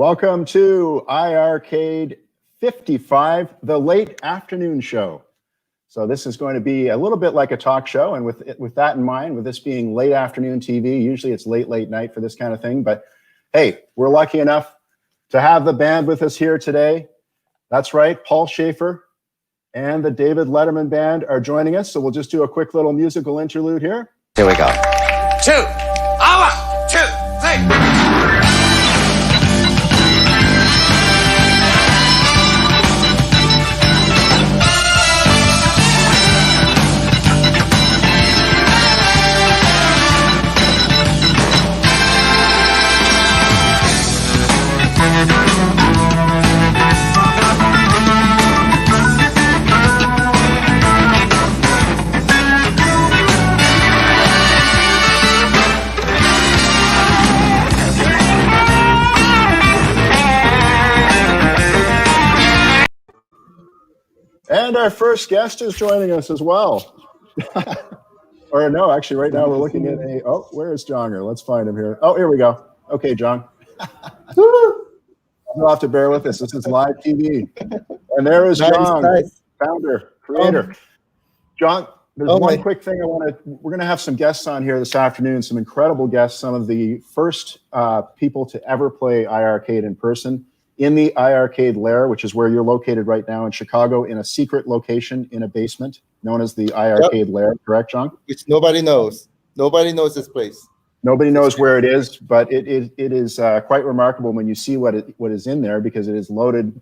Welcome to iiRcade 55, the late afternoon show. So this is going to be a little bit like a talk show, and with that in mind, with this being late afternoon TV, usually it's late night for this kind of thing, but hey, we're lucky enough to have the band with us here today. That's right, Paul Schaefer and the David Letterman Band are joining us, so we'll just do a quick little musical interlude here. Here we go. 2, 1, 2, 3. And our first guest is joining us as well. Or no, actually right now we're looking at where is John here? Let's find him here. Oh, here we go. Okay, John. You'll have to bear with us. This is live TV. And there is John, founder, creator. John, there's one quick thing we're going to have some guests on here this afternoon, some incredible guests, some of the first people to ever play iiRcade in person in the iiRcade lair, which is where you're located right now in Chicago, in a secret location in a basement known as the iiRcade lair. Correct, John? Which nobody knows. Nobody knows this place. Nobody knows where it is, but it is quite remarkable when you see what is in there, because it is loaded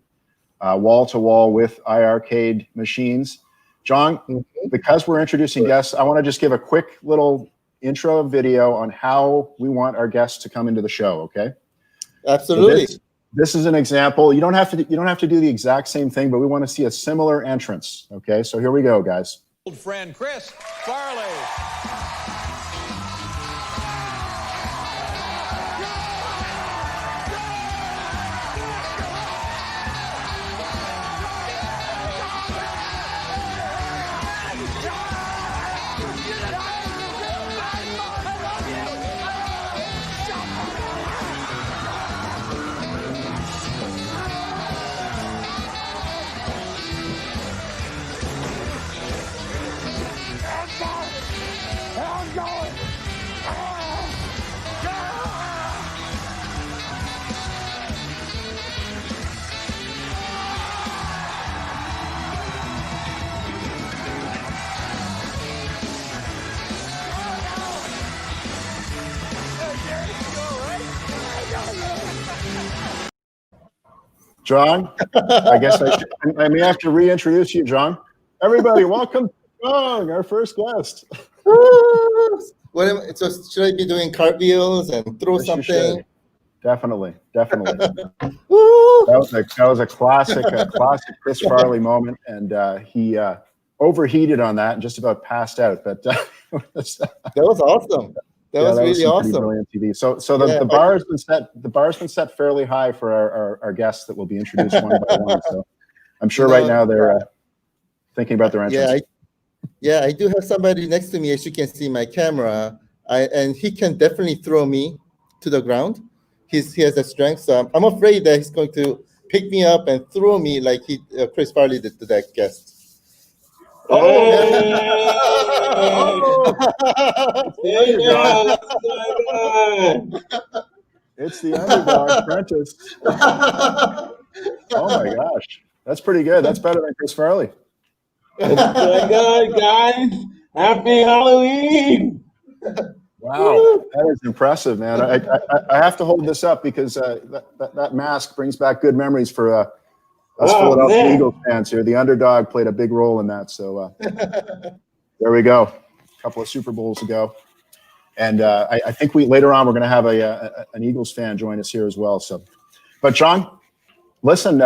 wall to wall with iiRcade machines. John, because we're introducing guests, I want to just give a quick little intro video on how we want our guests to come into the show. Okay? Absolutely. So this is an example. You don't have to do the exact same thing, but we want to see a similar entrance. Okay, so here we go, guys. Old friend Chris Farley. John, I guess I may have to reintroduce you, John. Everybody, welcome to John, our first guest. So should I be doing cartwheels and throw something? Definitely. That was a classic Chris Farley moment, and he overheated on that and just about passed out. But that was awesome. That was really awesome. Brilliant TV. So the bar has been set. The bar's been set fairly high for our guests that will be introduced one by one. So I'm sure right now they're thinking about their entrance. I do have somebody next to me, as you can see my camera, and he can definitely throw me to the ground. He has the strength, so I'm afraid that he's going to pick me up and throw me like Chris Farley did to that guest. It's the underdog apprentice. Oh my gosh, that's pretty good. That's better than Chris Farley. Good, guys. Happy Halloween. Wow, that is impressive, man. I have to hold this up because that mask brings back good memories for us Philadelphia Eagles fans here. The underdog played a big role in that. So there we go. A couple of Super Bowls ago. And I think later on we're going to have an Eagles fan join us here as well. So, but John, listen,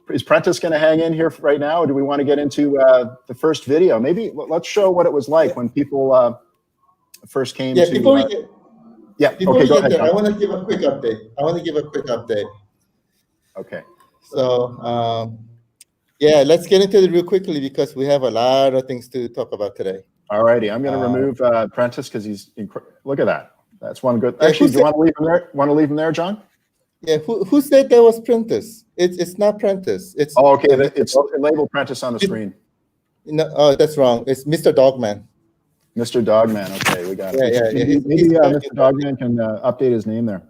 is Prentice going to hang in here right now, or do we want to get into the first video? Maybe let's show what it was like when people first came to. Before we go ahead, there, I want to give a quick update. Okay. So, let's get into it real quickly because we have a lot of things to talk about today. All righty, I'm going to remove Prentice because he's look at that. That's one good. Actually, do you want to leave him there? Want to leave him there, John? Yeah, who said that was Prentice? It's not Prentice. It's Oh, okay. It's labeled Prentice on the screen. no, oh, that's wrong. It's Mr. Dogman. Mr. Dogman. Okay, we got it. Yeah. Maybe Mr. Dogman can update his name there.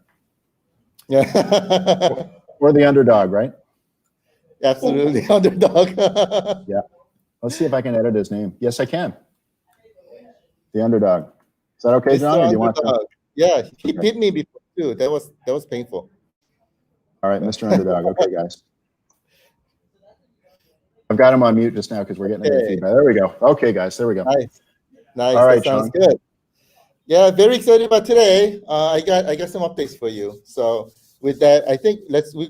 Yeah. Or the underdog, right? Absolutely, underdog. Yeah. Let's see if I can edit his name. Yes, I can. The underdog. Is that okay, John? Or do you want to? Yeah, he beat me before too. That was painful. All right, Mr. Underdog. Okay, guys. I've got him on mute just now because we're getting a good feedback. There we go. Okay, guys. There we go. Nice. All right, that sounds John. good. Yeah, very excited about today. I got some updates for you. So with that, I think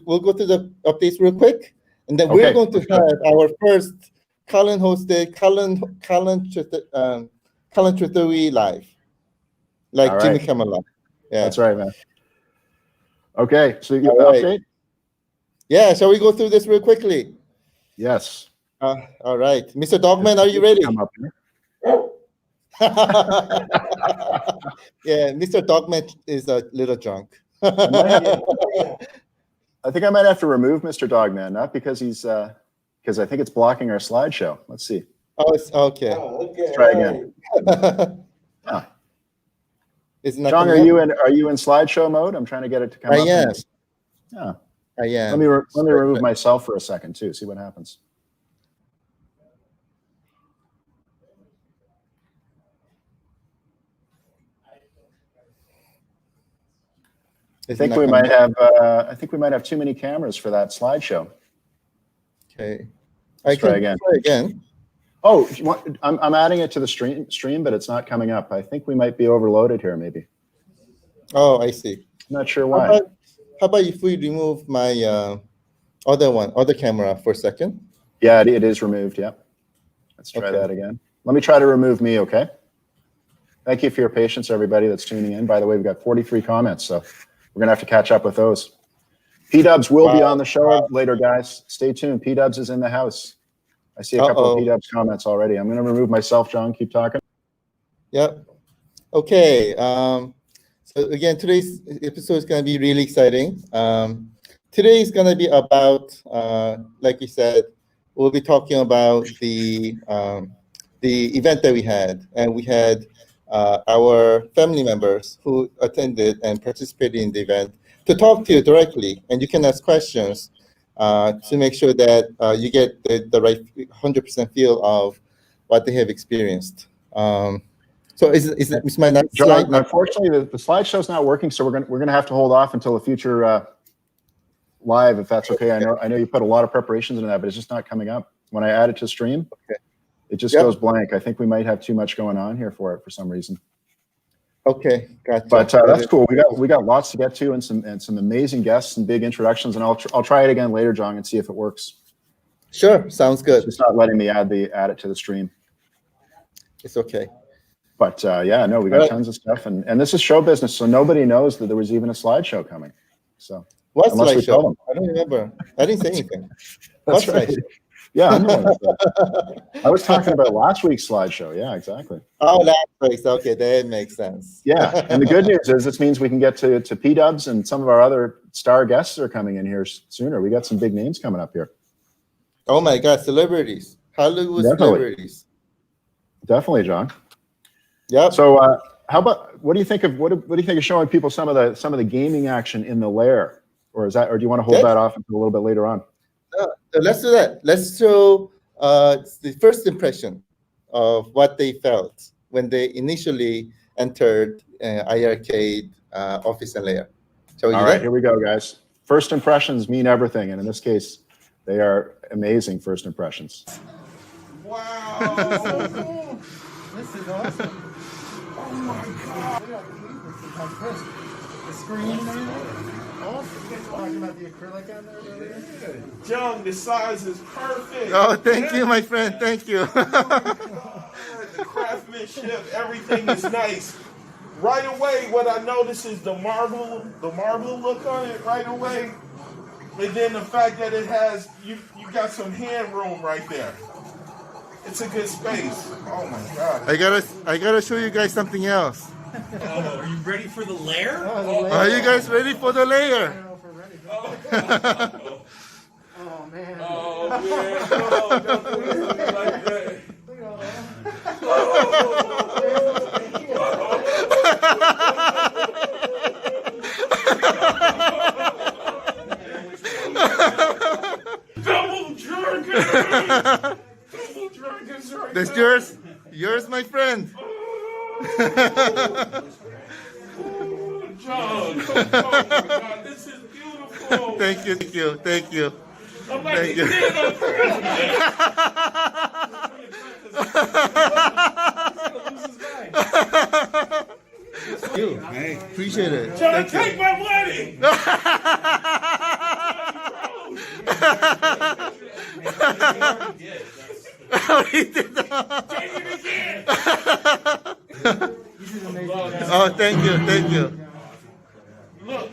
we'll go to the updates real quick, and then we're going to have our first Colin hosted Colin Trethewey live, like All Jimmy right. Kimmel live. Yeah, That's right, man. Okay, so you get All the right. update? Yeah, shall we go through this real quickly? Yes. All right, Mr. Dogman, are you ready? Come up here. Yeah, Mr. Dogman is a little drunk. I think I might have to remove Mr. Dogman, not because he's because I think it's blocking our slideshow. Let's see. Oh, it's okay. Let's try again. Ah. Isn't that John, coming up? are you in slideshow mode? I'm trying to get it to come up. I am. Yeah. I am. Let me remove myself for a second too. See what happens. I think we might have too many cameras for that slideshow. Okay. Let's try again. Try again. Oh, I'm adding it to the stream, but it's not coming up. I think we might be overloaded here, maybe. Oh, I see. Not sure why. How about if we remove my other camera for a second? Yeah, it is removed. Yeah. Let's try that again. Let me try to remove me, okay? Thank you for your patience, everybody that's tuning in. By the way, we've got 43 comments, so we're going to have to catch up with those. P-Dubs will be on the show later, guys. Stay tuned. P-Dubs is in the house. I see a couple of P-Dubs comments already. I'm going to remove myself, John. Keep talking. Yep. Okay. So again, today's episode is going to be really exciting. Today is going to be about, like we said, we'll be talking about the event that we had, and we had our family members who attended and participated in the event to talk to you directly, and you can ask questions to make sure that you get the right 100% feel of what they have experienced. So is my next John, slide? Unfortunately, the slideshow's not working, so we're gonna have to hold off until a future live, if that's okay. I know you put a lot of preparations into that, but it's just not coming up. When I add it to stream, it just goes blank. I think we might have too much going on here for it for some reason. Okay, gotcha. But that's cool. We got lots to get to and some amazing guests and big introductions. And I'll try it again later, John, and see if it works. Sure, sounds good. It's not letting me add it to the stream. It's okay. But yeah, no, we got tons of stuff, and this is show business, so nobody knows that there was even a slideshow coming. So what slideshow? I don't remember. I didn't say anything. That's right. Yeah, I know. I was talking about last week's slideshow. Yeah, exactly. Oh, last week's. Okay, that makes sense. Yeah, and the good news is this means we can get to P-Dubs, and some of our other star guests are coming in here sooner. We got some big names coming up here. Oh my God, celebrities, Hollywood celebrities. Definitely, John. Yeah. So, how about what do you think of showing people some of the gaming action in the lair, or do you want to hold that off until a little bit later on? Let's do that. Let's show the first impression of what they felt when they initially entered iiRcade office and lair. Shall we do that? All right, here we go, guys. First impressions mean everything, and in this case, they are amazing first impressions. Wow. This is awesome. Oh my God. The screen there. Awesome. You guys talking about the acrylic on there earlier? John, the size is perfect. Oh, thank you, my friend. Thank you. The craftsmanship, everything is nice. Right away, what I notice is the marble look on it right away. And then the fact that it has, you got some hand room right there. It's a good space. Oh my God. I gotta show you guys something else. Oh, are you ready for the lair? Are you guys ready for the layer? Oh man. Oh man, oh, don't do this to me like that. Double dragon! Double dragons right That's now. yours? Yours, my friend. John, oh my God, this is beautiful. Thank you, thank you, thank you. I'm like Thank a you. kid on Christmas. You. Appreciate it. John, Thank take you. my money. He did that. Take it again. Oh, thank you, thank you. Look,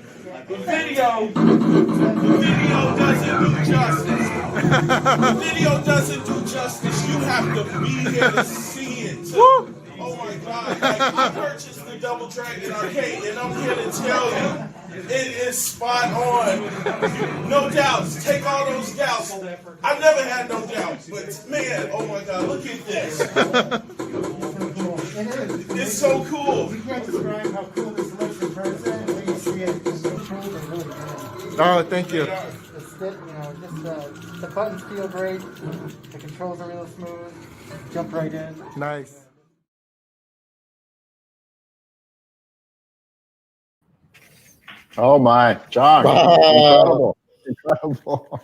the video doesn't do justice. The video doesn't do justice. You have to be here to see it. Woo! Oh my God! Like, I purchased the Double Dragon Arcade, and I'm here to tell you, it is spot on. No doubts. Take all those doubts. I never had no doubts, but man, oh my God, look at this. It's so cool. You can't describe how cool this looks in person. When you see it, it's controls are really good. Oh, thank you. The stick, the buttons feel great. The controls are real smooth. Jump right in. Nice. Oh my, John! Wow. Incredible!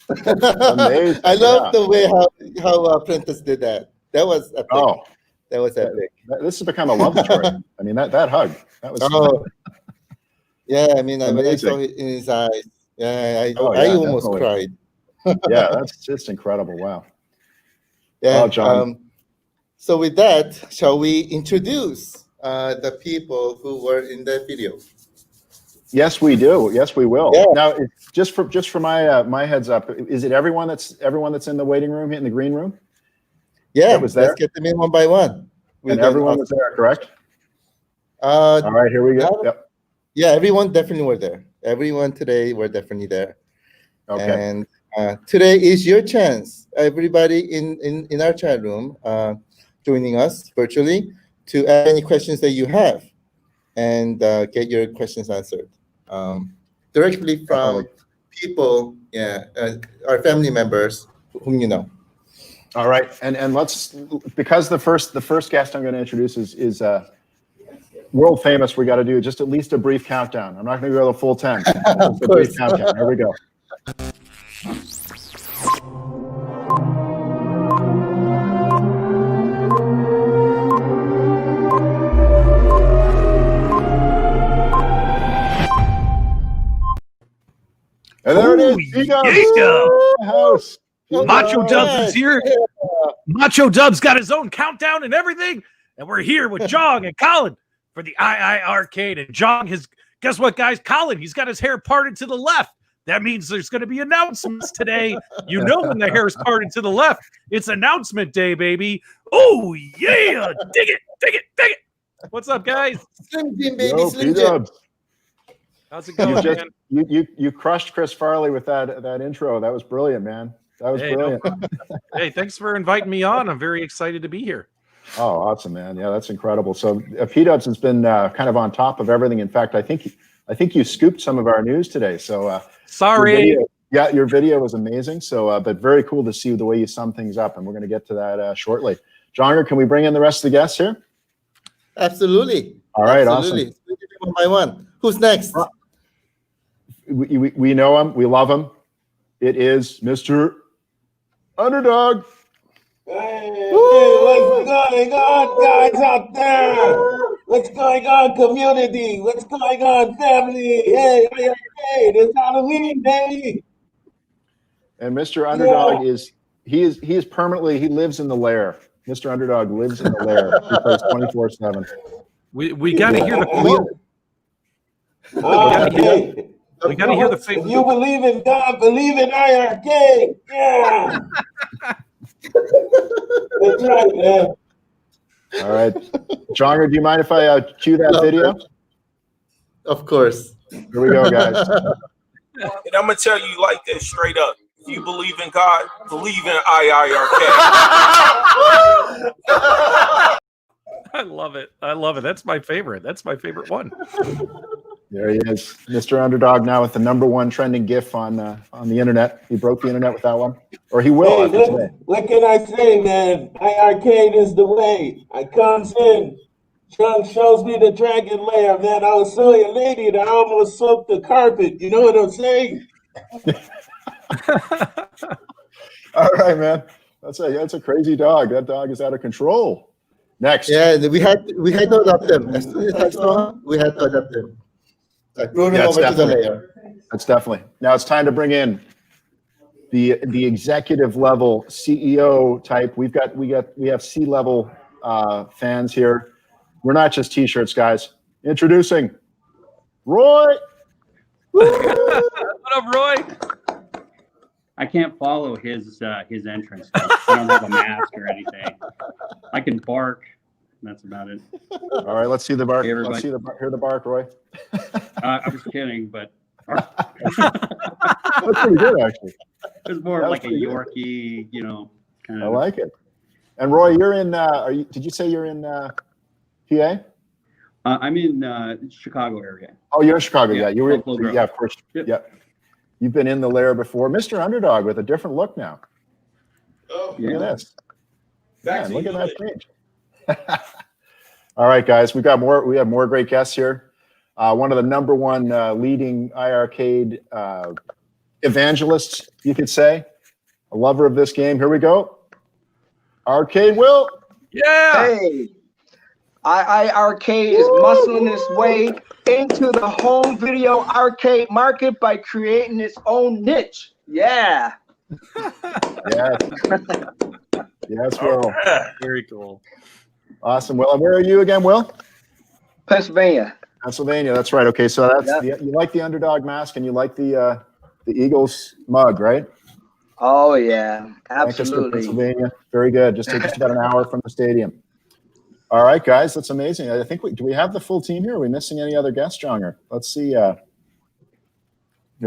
Amazing. I love yeah. the way how Prentice did that. That was epic. Oh, That was epic. this has become a love story. I mean, that hug. That was. Oh, yeah. I mean, when I Amazing. saw it in his eyes, yeah, I Oh, yeah, almost definitely. cried. Yeah, that's just incredible. Wow. Yeah. Oh, John. So with that, shall we introduce the people who were in that video? Yes, we do. Yes, we will. Yeah. Now, just for my heads up, is it everyone that's in the waiting room, in the green room, Yeah, That was there? let's get them in one by one. and everyone was there, correct? Uh, All right, here we go. yeah. Yep. yeah, everyone definitely were there. Everyone today were definitely there. Okay. And today is your chance, everybody in our chat room joining us virtually, to ask any questions that you have and get your questions answered directly from people, our family members whom you know. All right, and let's, because the first guest I'm going to introduce is world famous. We got to do just at least a brief countdown. I'm not going to go the full 10. Just a brief course. countdown. Here we go. And there it is. Yeah. House. Macho All Dubs right. is here. Macho Dubs got his own countdown and everything. And we're here with Jong and Colin for the iiRcade. And Jong has, guess what, guys? Colin, he's got his hair parted to the left. That means there's going to be announcements today. You know when the hair is parted to the left, it's announcement day, baby. Oh, yeah. Dig it, dig it, dig it. What's up, guys? Slim Jim, baby, Yo, Slim Jim. P-Dubs. How's it You going, just man? you crushed Chris Farley with that intro. That was brilliant, man. That was Hey, no brilliant. problem. Hey, thanks for inviting me on. I'm very excited to be here. Oh, awesome, man. Yeah, that's incredible. So P-Dubs has been kind of on top of everything. In fact, I think you scooped some of our news today. So Sorry. your video was amazing. So, but very cool to see the way you sum things up, and we're going to get to that shortly. Jonger, can we bring in the rest of the guests here? Absolutely. All right, Absolutely. awesome. One by one. Who's next? We know him. We love him. It is Mr. Underdog. Hey, what's going on, guys out there? What's going on, community? What's going on, family? Hey, it's Halloween, baby. And Mr. Underdog he lives in the lair. Mr. Underdog lives in the lair. He plays 24/7. We got to hear the Hey, we got to hear the if you believe in God, believe in iiRcade. Yeah. That's right, man. All right. Jonger, do you mind if I cue that video? Of course. Here we go, guys. And I'm gonna tell you like this straight up. If you believe in God, believe in iiRcade. I love it. I love it. That's my favorite. That's my favorite one. There he is, Mr. Underdog, now with the #1 trending GIF on the internet. He broke the internet with that one, or he will Hey, after look, today. what can I say, man? iiRcade is the way. I comes in, Chunk shows me the dragon lair, man. I was so elated, I almost soaked the carpet. You know what I'm saying? All right, man. That's a crazy dog. That dog is out of control. Next. Yeah, we had to adopt them. As soon as I saw him, we had to adopt them. I brought him Yeah, it's over to the definitely- layer. That's definitely. Now it's time to bring in the executive level CEO type. We have C-level fans here. We're not just t-shirts, guys. Introducing Roy. What up, Roy? I can't follow his entrance. I don't have a mask or anything. I can bark. That's about it. All right, let's see the bark. Hey, everybody. Let's hear the bark, Roy. I was kidding, but That's pretty good, actually. it was more That of was like a pretty good. Yorkie, kind I of. like it. And Roy, you're in. Did you say you're in PA? I'm in Chicago area. Oh, you're in Chicago. Yeah, Yeah, you were. Buffalo Grove. Yeah, of course. Yep. Yeah, you've been in the lair before, Mr. Underdog, with a different look now. Oh, Look at this. back Man, to look you. at that change. All right, guys, we have more great guests here. One of the #1 leading iiRcade evangelists, you could say, a lover of this game. Here we go. Arcade Will. Yeah. Hey, iiRcade is muscling its way into the home video arcade market by creating its own niche. Yeah. Yes. Yes, Will. Very cool. Awesome, Will. And where are you again, Will? Pennsylvania. Pennsylvania. That's right. Okay, so that's Yep. you like the underdog mask and you like the Eagles mug, right? Oh, yeah. Lancaster, Absolutely. Pennsylvania. Very good. Just takes us about an hour from the stadium. All right, guys, that's amazing. I think do we have the full team here? Are we missing any other guests, Jonger? Let's see. There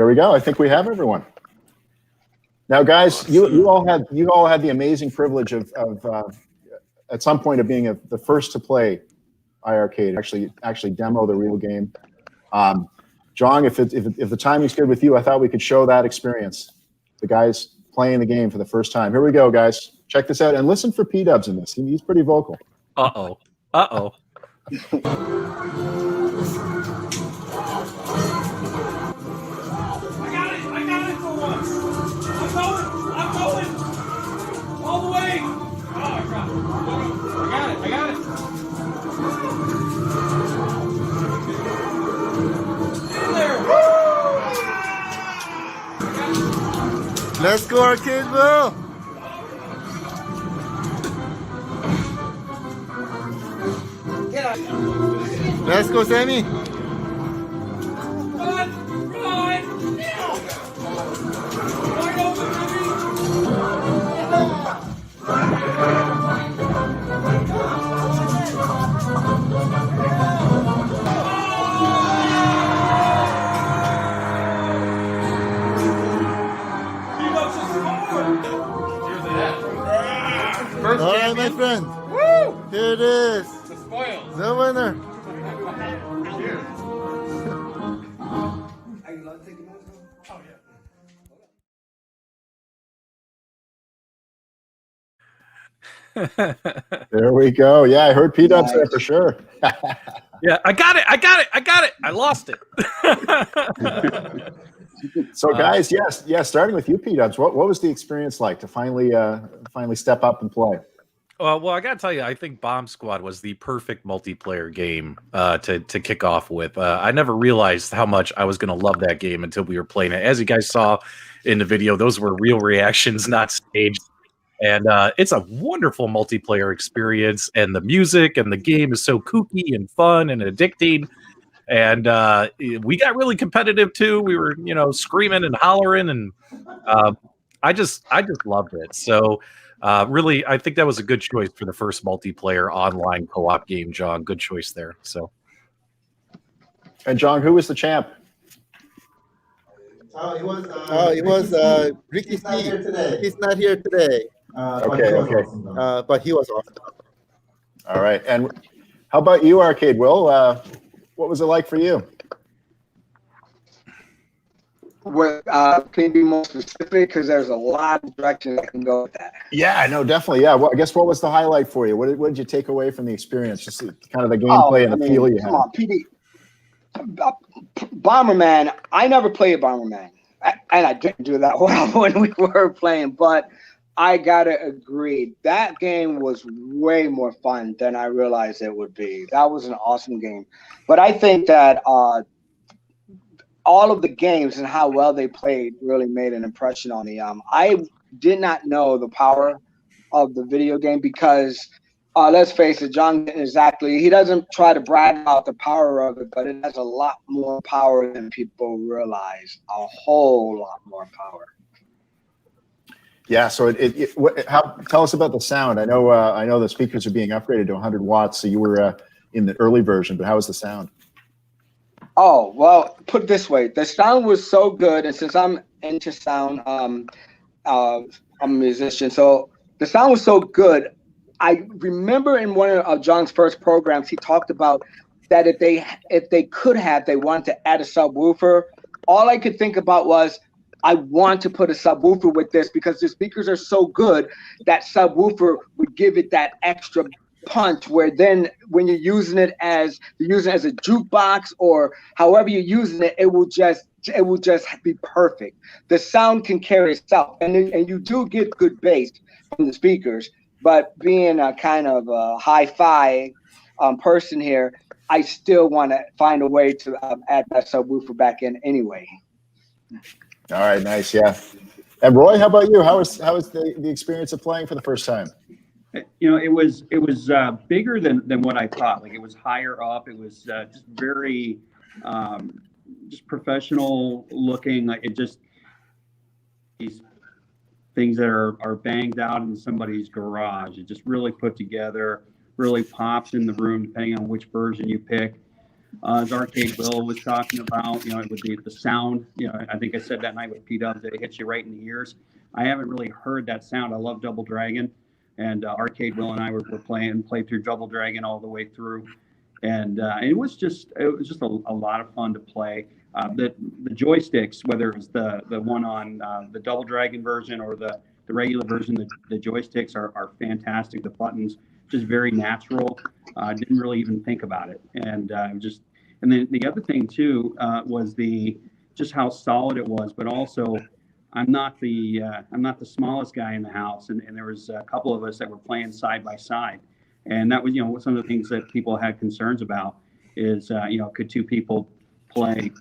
we go. I think we have everyone. Now, guys, you all had the amazing privilege of at some point of being the first to play iiRcade, actually demo the real game. John, if the timing's good with you, I thought we could show that experience. The guys playing the game for the first time. Here we go, guys. Check this out and listen for P-Dubs in this. He's pretty vocal. Uh-oh. Uh-oh. I got it for once. I'm going. All the way. Oh, crap. I got it. In there. Let's go, Arcade Will. Let's go, Sammy. Run. Wide open, baby. All right, my friend. Woo! Here it is. The spoils. The winner. There we go. Yeah, I heard P-Dubs there for sure. Yeah, I got it. I lost it. So, guys, yes, starting with you, P-Dubs, what was the experience like to finally step up and play? Well, I gotta tell you, I think Bomb Squad was the perfect multiplayer game to kick off with. I never realized how much I was gonna love that game until we were playing it. As you guys saw in the video, those were real reactions, not staged. And it's a wonderful multiplayer experience, and the music and the game is so kooky and fun and addicting. And we got really competitive too. We were, screaming and hollering, and I just loved it. So really, I think that was a good choice for the first multiplayer online co-op game, John. Good choice there. So, And John, who was the champ? It was Ricky C. He's not here today. Okay. But he was awesome. All right. And how about you, Arcade Will? What was it like for you? What, can you be more specific? Because there's a lot of directions I can go with that. Yeah, no, definitely. Yeah. Well, I guess what was the highlight for you? What did you take away from the experience? Just kind of the gameplay and the feel you had. Come on, PD. Bomberman. I never played Bomberman, and I didn't do that well when we were playing. But I gotta agree, that game was way more fun than I realized it would be. That was an awesome game. But I think that all of the games and how well they played really made an impression on me. I did not know the power of the video game because, let's face it, John didn't exactly, he doesn't try to brag about the power of it, but it has a lot more power than people realize. A whole lot more power. Yeah. So tell us about the sound. I know the speakers are being upgraded to 100 watts. So you were in the early version, but how was the sound? Oh, well, put it this way. The sound was so good, and since I'm into sound, I'm a musician, so the sound was so good. I remember in one of John's first programs, he talked about that if they could have, they wanted to add a subwoofer. All I could think about was, I want to put a subwoofer with this because the speakers are so good that subwoofer would give it that extra punch, where then when you're using it as a jukebox or however you're using it, it will just be perfect. The sound can carry itself, and you do get good bass from the speakers. But being a kind of a hi-fi person here, I still want to find a way to add that subwoofer back in anyway. All right, nice, yeah. And Roy, how about you? How was the experience of playing for the first time? You know, it was bigger than what I thought. Like, it was higher up. It was just very just professional looking. Like, it just, these things that are banged out in somebody's garage. It just really put together, really pops in the room depending on which version you pick. As Arcade Will was talking about, you know, it would be the sound. You know, I think I said that night with P-Dubs that it hits you right in the ears. I haven't really heard that sound. I love Double Dragon, and Arcade Will and I were played through Double Dragon all the way through, and it was just a lot of fun to play. The joysticks, whether it was the one on the Double Dragon version or the regular version, the joysticks are fantastic. The buttons just very natural. Didn't really even think about it, and then the other thing too was just how solid it was. But also, I'm not the smallest guy in the house, and there was a couple of us that were playing side by side, and that was, you know, some of the things that people had concerns about is, you know, could two people play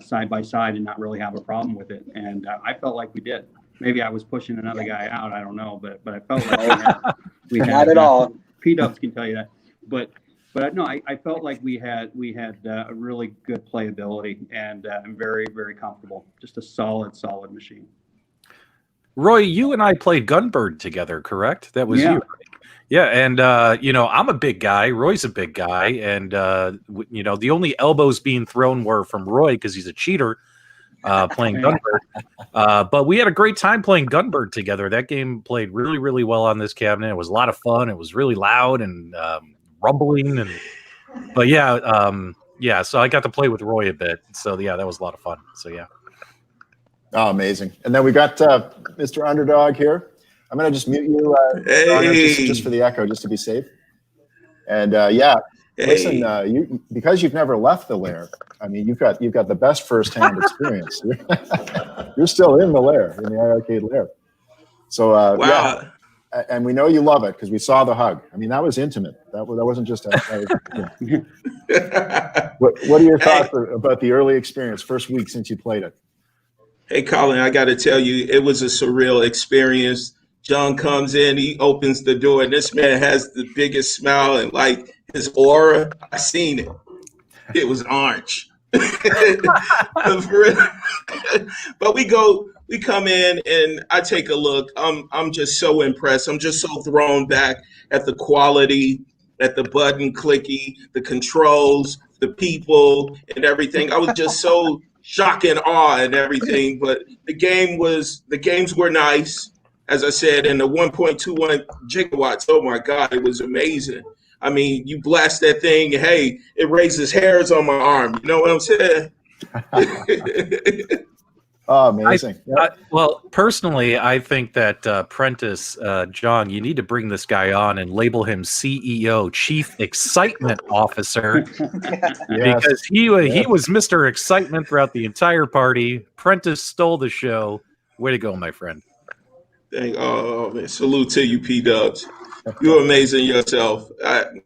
side by side and not really have a problem with it? And I felt like we did. Maybe I was pushing another guy out. I don't know, but I felt like we had not at all. P-Dubs can tell you that, but no, I felt like we had a really good playability, and I'm very, very comfortable. Just a solid machine. Roy, you and I played Gunbird together, correct? That was you. Right? Yeah, and you know, I'm a big guy. Roy's a big guy, and you know, the only elbows being thrown were from Roy because he's a cheater playing Gunbird. But we had a great time playing Gunbird together. That game played really, really well on this cabinet. It was a lot of fun. It was really loud and rumbling, but yeah. So I got to play with Roy a bit. So yeah, that was a lot of fun. So yeah. Oh, amazing! And then we got Mr. Underdog here. I'm gonna just mute you, just for the echo, just to be safe. And yeah, listen, because you've never left the lair. I mean, you've got the best firsthand experience. You're still in the lair, in the iiRcade lair. So wow. Yeah, and we know you love it because we saw the hug. I mean, that was intimate. That wasn't just a. What are your thoughts about the early experience, first week since you played it? Hey, Colin, I got to tell you, it was a surreal experience. John comes in, he opens the door, and this man has the biggest smile, and like his aura, I seen it. It was orange. But we come in, and I take a look. I'm just so impressed. I'm just so thrown back at the quality, at the button clicky, the controls, the people, and everything. I was just so shock and awe and everything. But the games were nice, as I said, and the 1.21 gigawatts. Oh my God, it was amazing. I mean, you blast that thing, hey, it raises hairs on my arm. You know what I'm saying? Oh, amazing. Well, personally, I think that Prentice, John, you need to bring this guy on and label him CEO, Chief Excitement Officer, because he was Mr. Excitement throughout the entire party. Prentice stole the show. Way to go, my friend. Oh, man, salute to you, P-Dubs. You're amazing yourself.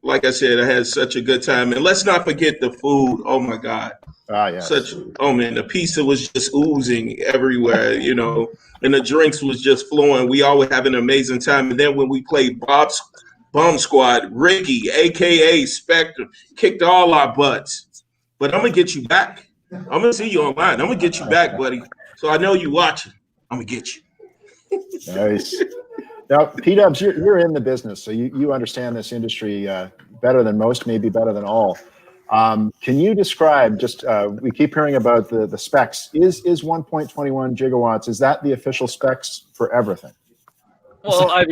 Like I said, I had such a good time. And let's not forget the food. Oh, my God. Yes. Man, the pizza was just oozing everywhere, and the drinks was just flowing. We always have an amazing time. And then when we played Bob's Bomb Squad, Ricky, a.k.a. Spectre, kicked all our butts. But I'm going to get you back. I'm going to see you online. I'm going to get you back, buddy. So I know you watching. I'm going to get you. Nice. Now, P-Dubs, you're in the business, so you understand this industry better than most, maybe better than all. Can you describe, we keep hearing about the specs. Is 1.21 gigawatts, is that the official specs for everything? Well, I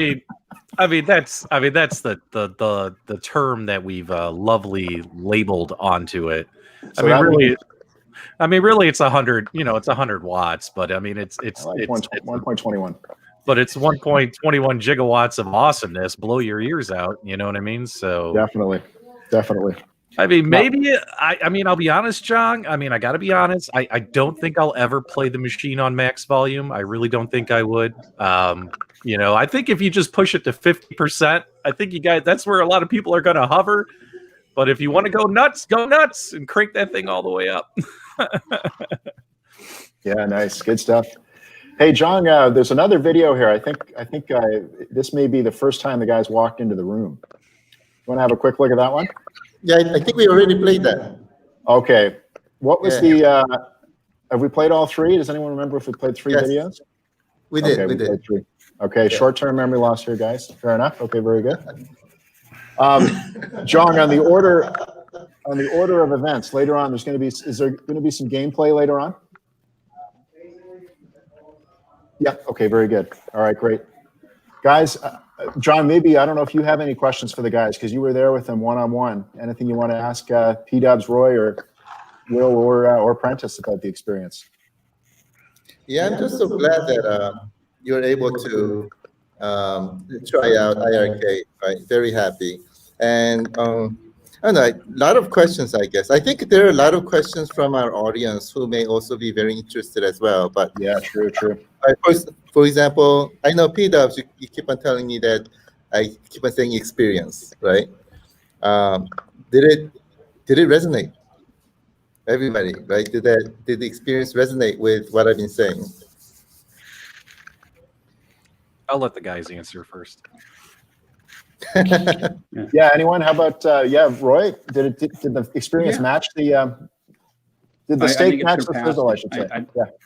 mean that's the term that we've lovely labeled onto it. So really it's 100, it's 100 watts, but I mean it's 1.21. But it's 1.21 gigawatts of awesomeness. Blow your ears out. You know what I mean? So definitely. I mean, maybe I'll be honest, John. I mean, I got to be honest. I don't think I'll ever play the machine on max volume. I really don't think I would. I think if you just push it to 50%, I think that's where a lot of people are going to hover. But if you want to go nuts and crank that thing all the way up. Yeah, nice. Good stuff. Hey, John, there's another video here. I think this may be the first time the guys walked into the room. You want to have a quick look at that one? Yeah, I think we already played that. Okay. What was have we played all three? Does anyone remember if we played three videos? We did. Okay, we did three. Okay, short-term memory loss here, guys. Fair enough. Okay, very good. John, on the order of events later on, is there going to be some gameplay later on? Yeah. Okay. Very good. All right. Great, guys. John, maybe I don't know if you have any questions for the guys because you were there with them one-on-one. Anything you want to ask P-Dubs, Roy, or Will, or Prentice about the experience? Yeah, I'm just so glad that you're able to try out iiRcade. Right. Very happy. And I don't know, a lot of questions, I guess. I think there are a lot of questions from our audience who may also be very interested as well. But yeah, true. For example, I know P-Dubs, you keep on telling me that I keep on saying experience, right? Did it resonate? Everybody, right? Did the experience resonate with what I've been saying? I'll let the guys answer first. Yeah. Anyone? How about Roy? Did the experience match the? Did the steak match the fizzle? I should say.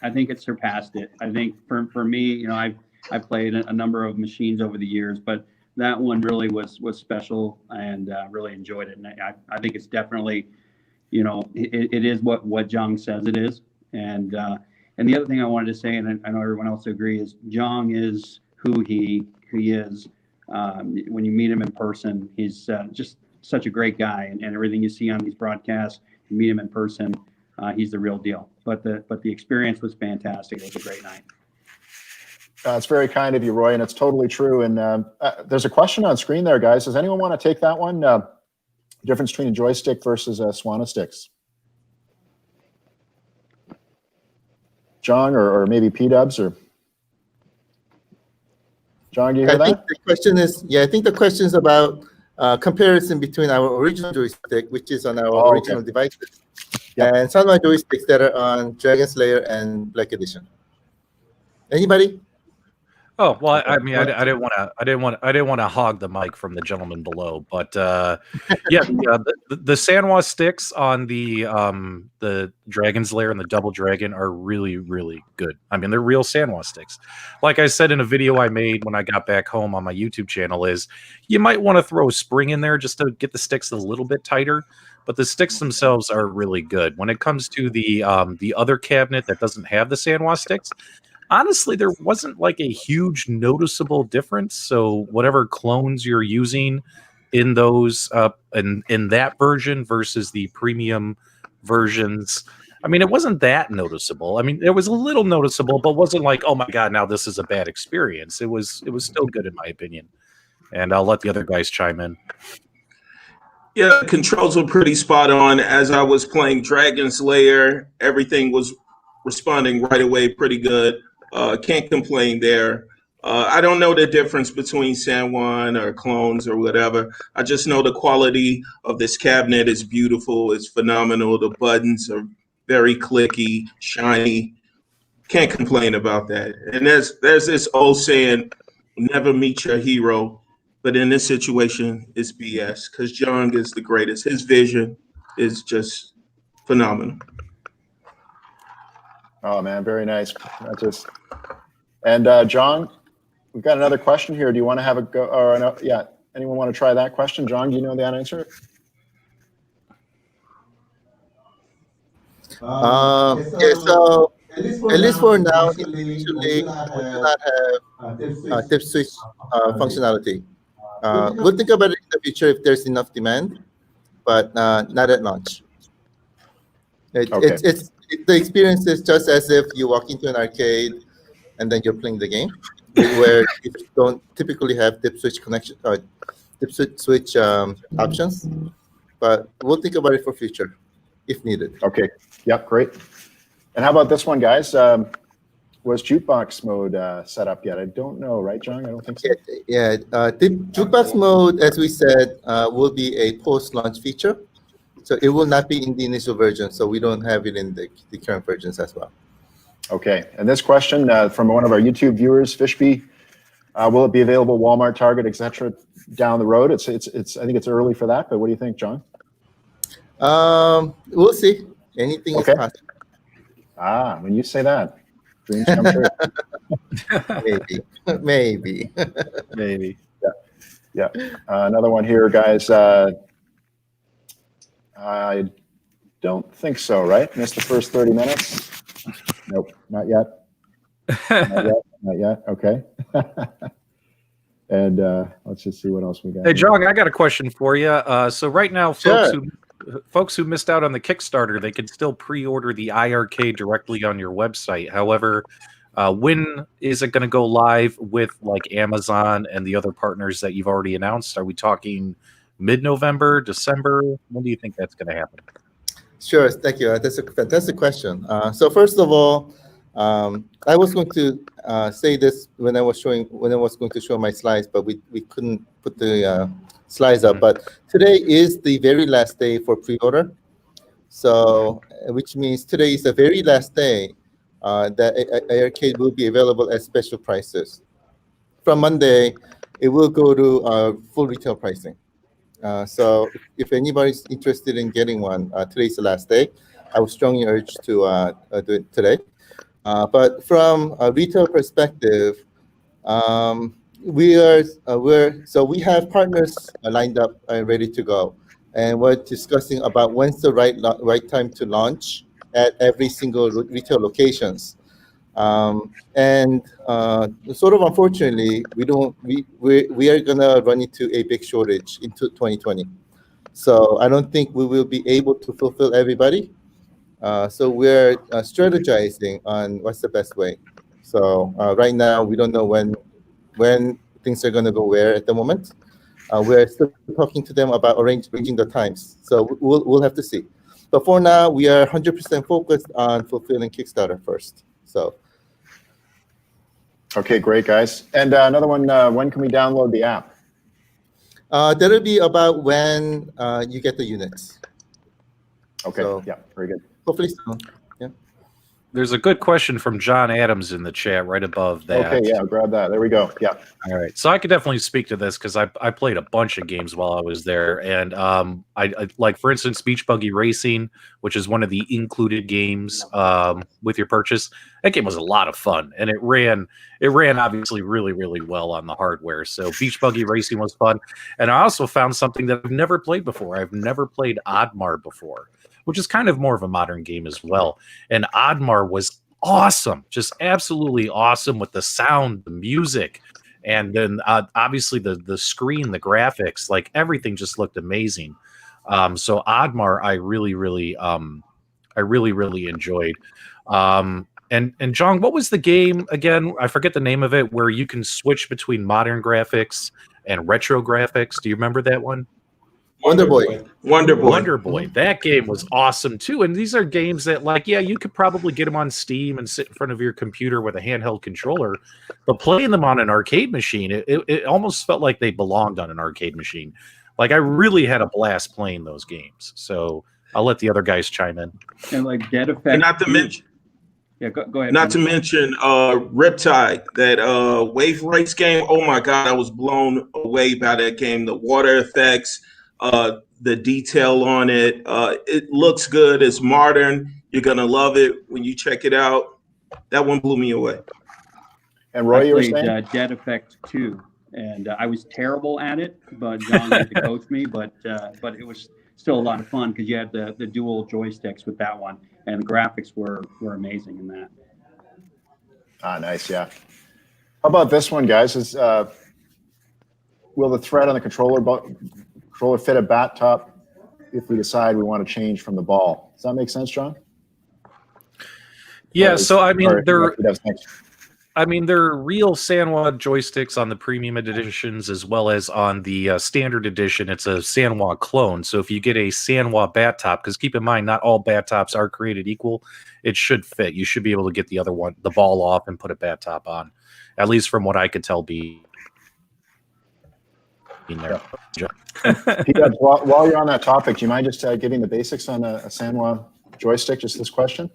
I think it surpassed it. I think for me, I've played a number of machines over the years, but that one really was special and really enjoyed it. And I think it's definitely, it is what Jong says it is. And the other thing I wanted to say, and I know everyone else agrees, is Jong is who he is. When you meet him in person, he's just such a great guy, and everything you see on these broadcasts, you meet him in person, he's the real deal. But the experience was fantastic. It was a great night. It's very kind of you, Roy, and it's totally true. And there's a question on screen there, guys. Does anyone want to take that one? Difference between a joystick versus Swana sticks. John, or maybe P-Dubs, or John, do you hear that? Think the question is, I think the question is about comparison between our original joystick, which is on our original devices, and some of my joysticks that are on Dragon Slayer and Black Edition. Anybody? Oh well, I mean, I didn't want to hog the mic from the gentleman below, but yeah, the Sanwa sticks on the Dragon's Lair and the Double Dragon are really, really good. I mean, they're real Sanwa sticks. Like I said in a video I made when I got back home on my YouTube channel, is you might want to throw a spring in there just to get the sticks a little bit tighter. But the sticks themselves are really good. When it comes to the other cabinet that doesn't have the Sanwa sticks, honestly, there wasn't like a huge noticeable difference. So whatever clones you're using in those in that version versus the premium versions, I mean, it wasn't that noticeable. I mean, it was a little noticeable, but wasn't like, oh my god, now this is a bad experience. It was still good in my opinion. And I'll let the other guys chime in. Yeah, controls were pretty spot on. As I was playing Dragon's Lair, everything was responding right away pretty good. Can't complain there. I don't know the difference between San Juan or clones or whatever. I just know the quality of this cabinet is beautiful. It's phenomenal. The buttons are very clicky, shiny. Can't complain about that. And there's this old saying, never meet your hero. But in this situation, it's BS because Jung is the greatest. His vision is just phenomenal. Oh man, very nice. John, we've got another question here. Do you want to have a go? Or no, yeah, anyone want to try that question? John, do you know the answer? Yeah, so at least for now, initially we do not have dip switch functionality. We'll think about it in the future if there's enough demand, but not at launch. It's the experience is just as if you walk into an arcade and then you're playing the game, where you don't typically have dip switch connection or dip switch options. But we'll think about it for future if needed. Okay. Yep. Great. And how about this one, guys? Was jukebox mode set up yet? I don't know, right, John? I don't think so. Yeah. The jukebox mode, as we said, will be a post-launch feature. So it will not be in the initial version. So we don't have it in the current versions as well. Okay. And this question from one of our YouTube viewers, Fishby, will it be available Walmart, Target, etc. down the road? It's. I think it's early for that, but what do you think, John? We'll see. Anything is possible. When you say that, dreams come true. Maybe. Yeah. Another one here, guys. I don't think so, right? Missed the first 30 minutes? Nope, not yet. Not yet. Okay. And let's just see what else we got. Hey, John, I got a question for you. So right now, folks who missed out on the Kickstarter, they can still pre-order the iiRcade directly on your website. However, when is it going to go live with like Amazon and the other partners that you've already announced? Are we talking mid-November, December? When do you think that's going to happen? Sure, thank you. That's a fantastic question. So first of all, I was going to say this when I was going to show my slides, but we couldn't put the slides up. But today is the very last day for pre-order. So, which means today is the very last day that iiRcade will be available at special prices. From Monday, it will go to full retail pricing. So if anybody's interested in getting one, today's the last day. I would strongly urge to do it today. But from a retail perspective, we have partners lined up and ready to go, and we're discussing about when's the right time to launch at every single retail locations. And sort of unfortunately, we are gonna run into a big shortage into 2020. So I don't think we will be able to fulfill everybody. So we're strategizing on what's the best way. So right now we don't know when things are gonna go where at the moment. We're still talking to them about arranging the times. So we'll have to see. But for now, we are 100% focused on fulfilling Kickstarter first. So. Okay, great, guys. And another one, when can we download the app? That'll be about when you get the units. Okay, So, yeah, very good. Hopefully soon, yeah. There's a good question from John Adams in the chat right above that. Okay, yeah, grab that. There we go. Yeah. All right, so I could definitely speak to this because I played a bunch of games while I was there, and I like, for instance, Beach Buggy Racing, which is one of the included games with your purchase. That game was a lot of fun, and it ran obviously really, really well on the hardware. So Beach Buggy Racing was fun, and I also found something that I've never played before. I've never played Oddmar before, which is kind of more of a modern game as well. And Oddmar was awesome, just absolutely awesome with the sound, the music, and then obviously the screen, the graphics, like everything just looked amazing. So Oddmar, I really, really enjoyed. And John, what was the game again? I forget the name of it, where you can switch between modern graphics and retro graphics. Do you remember that one? Wonder Boy. Wonder Boy. That game was awesome too. And these are games that, like, yeah, you could probably get them on Steam and sit in front of your computer with a handheld controller, but playing them on an arcade machine, it almost felt like they belonged on an arcade machine. Like, I really had a blast playing those games. So I'll let the other guys chime in. And like Dead Effect. And not to mention, yeah, go ahead. not to mention Riptide, that wave race game. Oh my God, I was blown away by that game. The water effects, the detail on it. It looks good. It's modern. You're gonna love it when you check it out. That one blew me away. And Roy, I you were played saying? Dead Effect 2, and I was terrible at it, but John had to coach me. But it was still a lot of fun because you had the dual joysticks with that one, and the graphics were amazing in that. Ah, nice. Yeah. How about this one, guys? Is will the thread on the controller fit a bat top if we decide we want to change from the ball? Does that make sense, John? Yeah. So I mean, they're they're real Sanwa joysticks on the premium editions as well as on the standard edition. It's a Sanwa clone. So if you get a Sanwa bat top, because keep in mind, not all bat tops are created equal, it should fit. You should be able to get the other one, the ball off, and put a bat top on. At least from what I could tell, being there. While you're on that topic, do you mind just giving the basics on a Sanwa joystick? Just this question.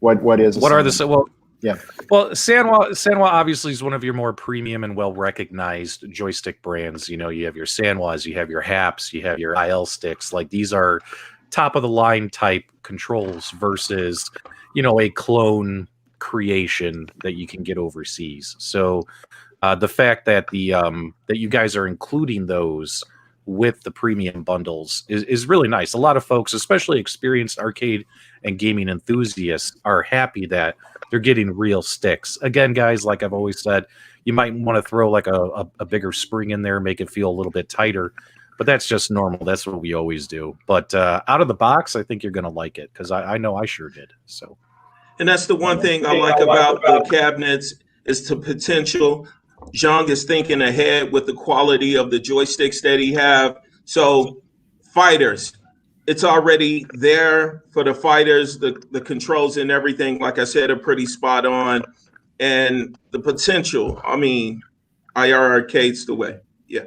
What is? What are the well? Yeah. Well, Sanwa obviously is one of your more premium and well-recognized joystick brands. You know, you have your Sanwas, you have your Haps, you have your IL sticks. Like, these are top-of-the-line type controls versus, you know, a clone creation that you can get overseas. So the fact that that you guys are including those with the premium bundles is really nice. A lot of folks, especially experienced arcade and gaming enthusiasts, are happy that they're getting real sticks. Again, guys, like I've always said, you might want to throw like a bigger spring in there, make it feel a little bit tighter, but that's just normal. That's what we always do. But out of the box, I think you're going to like it, because I know I sure did. So, And that's the one thing I like about the cabinets is the potential. Zhang is thinking ahead with the quality of the joysticks that he have. So fighters, it's already there for the fighters. The controls and everything, like I said, are pretty spot on. And the potential, I mean, iiRcade's the way. Yeah.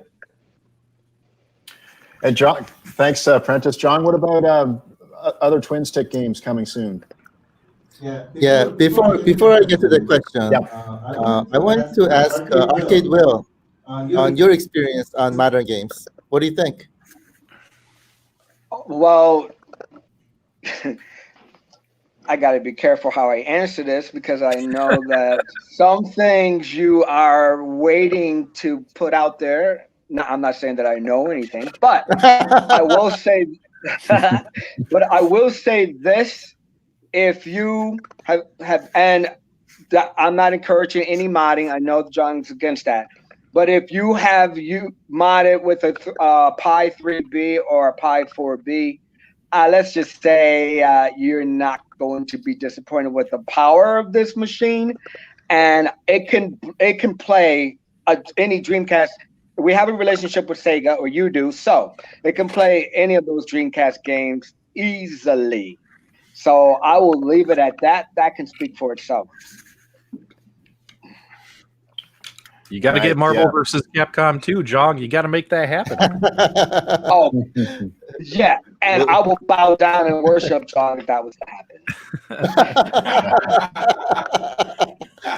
And John, thanks, Prentice. John, what about other twin stick games coming soon? Yeah, before I get to the question, I want to ask Arcade Will on your experience on modern games. What do you think? Well, I got to be careful how I answer this, because I know that some things you are waiting to put out there. No, I'm not saying that I know anything, but I will say, this. If you have, and I'm not encouraging any modding. I know John's against that. But if you mod it with a Pi 3B or a Pi 4B, let's just say you're not going to be disappointed with the power of this machine, and it can play any Dreamcast. We have a relationship with Sega, or you do, so it can play any of those Dreamcast games easily. So I will leave it at that. That can speak for itself. you got to get Marvel versus Capcom too, John. You got to make that happen. Oh, yeah. And I will bow down and worship John if that was to happen.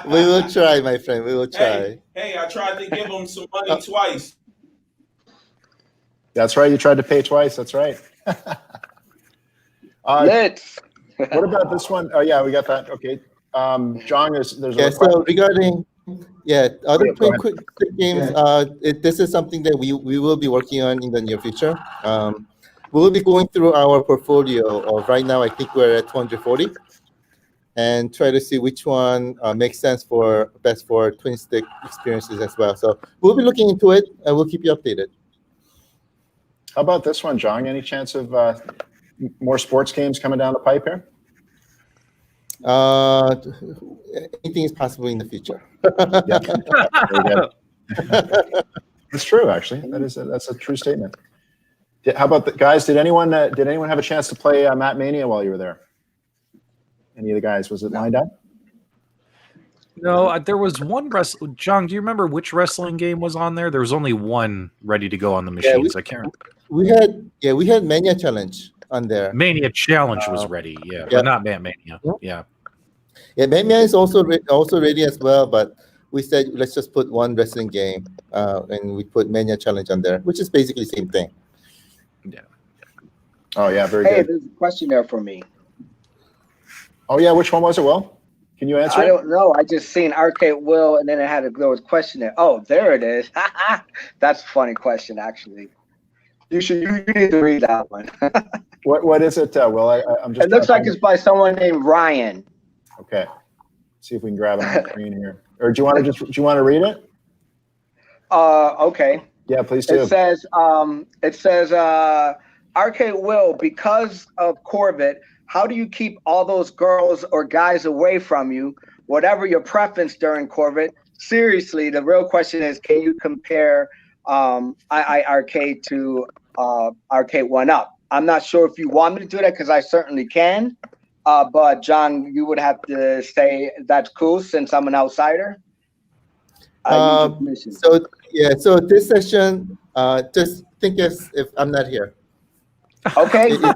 We will try, my friend. We will try. Hey, I tried to give him some money twice. That's right. You tried to pay twice. That's right. Let's. What about this one? Oh, yeah, we got that. Okay. John, there's a Yeah. request. So regarding other Go ahead. quick games, this is something that we will be working on in the near future. We will be going through our portfolio of right now. I think we're at 240, and try to see which one makes sense for best for twin stick experiences as well. So we'll be looking into it, and we'll keep you updated. How about this one, John? Any chance of more sports games coming down the pipe here? Anything is possible in the future. It's true, actually. That's a true statement. How about the guys? Did anyone have a chance to play Matt Mania while you were there? Any of the guys? Was it lined up? No, there was one wrestling. John, do you remember which wrestling game was on there? There was only one ready to go on the machines. I can't remember. We had Mania Challenge on there. Mania Challenge was ready, but not Matt Mania. Yeah. Yeah, Mania is also ready as well, but we said let's just put one wrestling game, and we put Mania Challenge on there, which is basically the same thing. Yeah. Oh yeah, very Hey, good. there's a question there for me. Oh yeah, which one was it? Will, can you answer? I don't know. I just seen Arcade Will, and then there was a question there. Oh, there it is. That's a funny question, actually. You need to read that one. What is it, Will? I'm just. It looks like it's by someone named Ryan. Okay. See if we can grab it on the screen here. Or do you want to read it? Okay. Yeah, please do. It says Arcade Will, because of Corvette, how do you keep all those girls or guys away from you, whatever your preference during Corvette? Seriously, the real question is, can you compare iiRcade to Arcade 1-Up? I'm not sure if you want me to do that, because I certainly can. But John, you would have to say that's cool since I'm an outsider. So this session, just think as if I'm not here. Okay. You can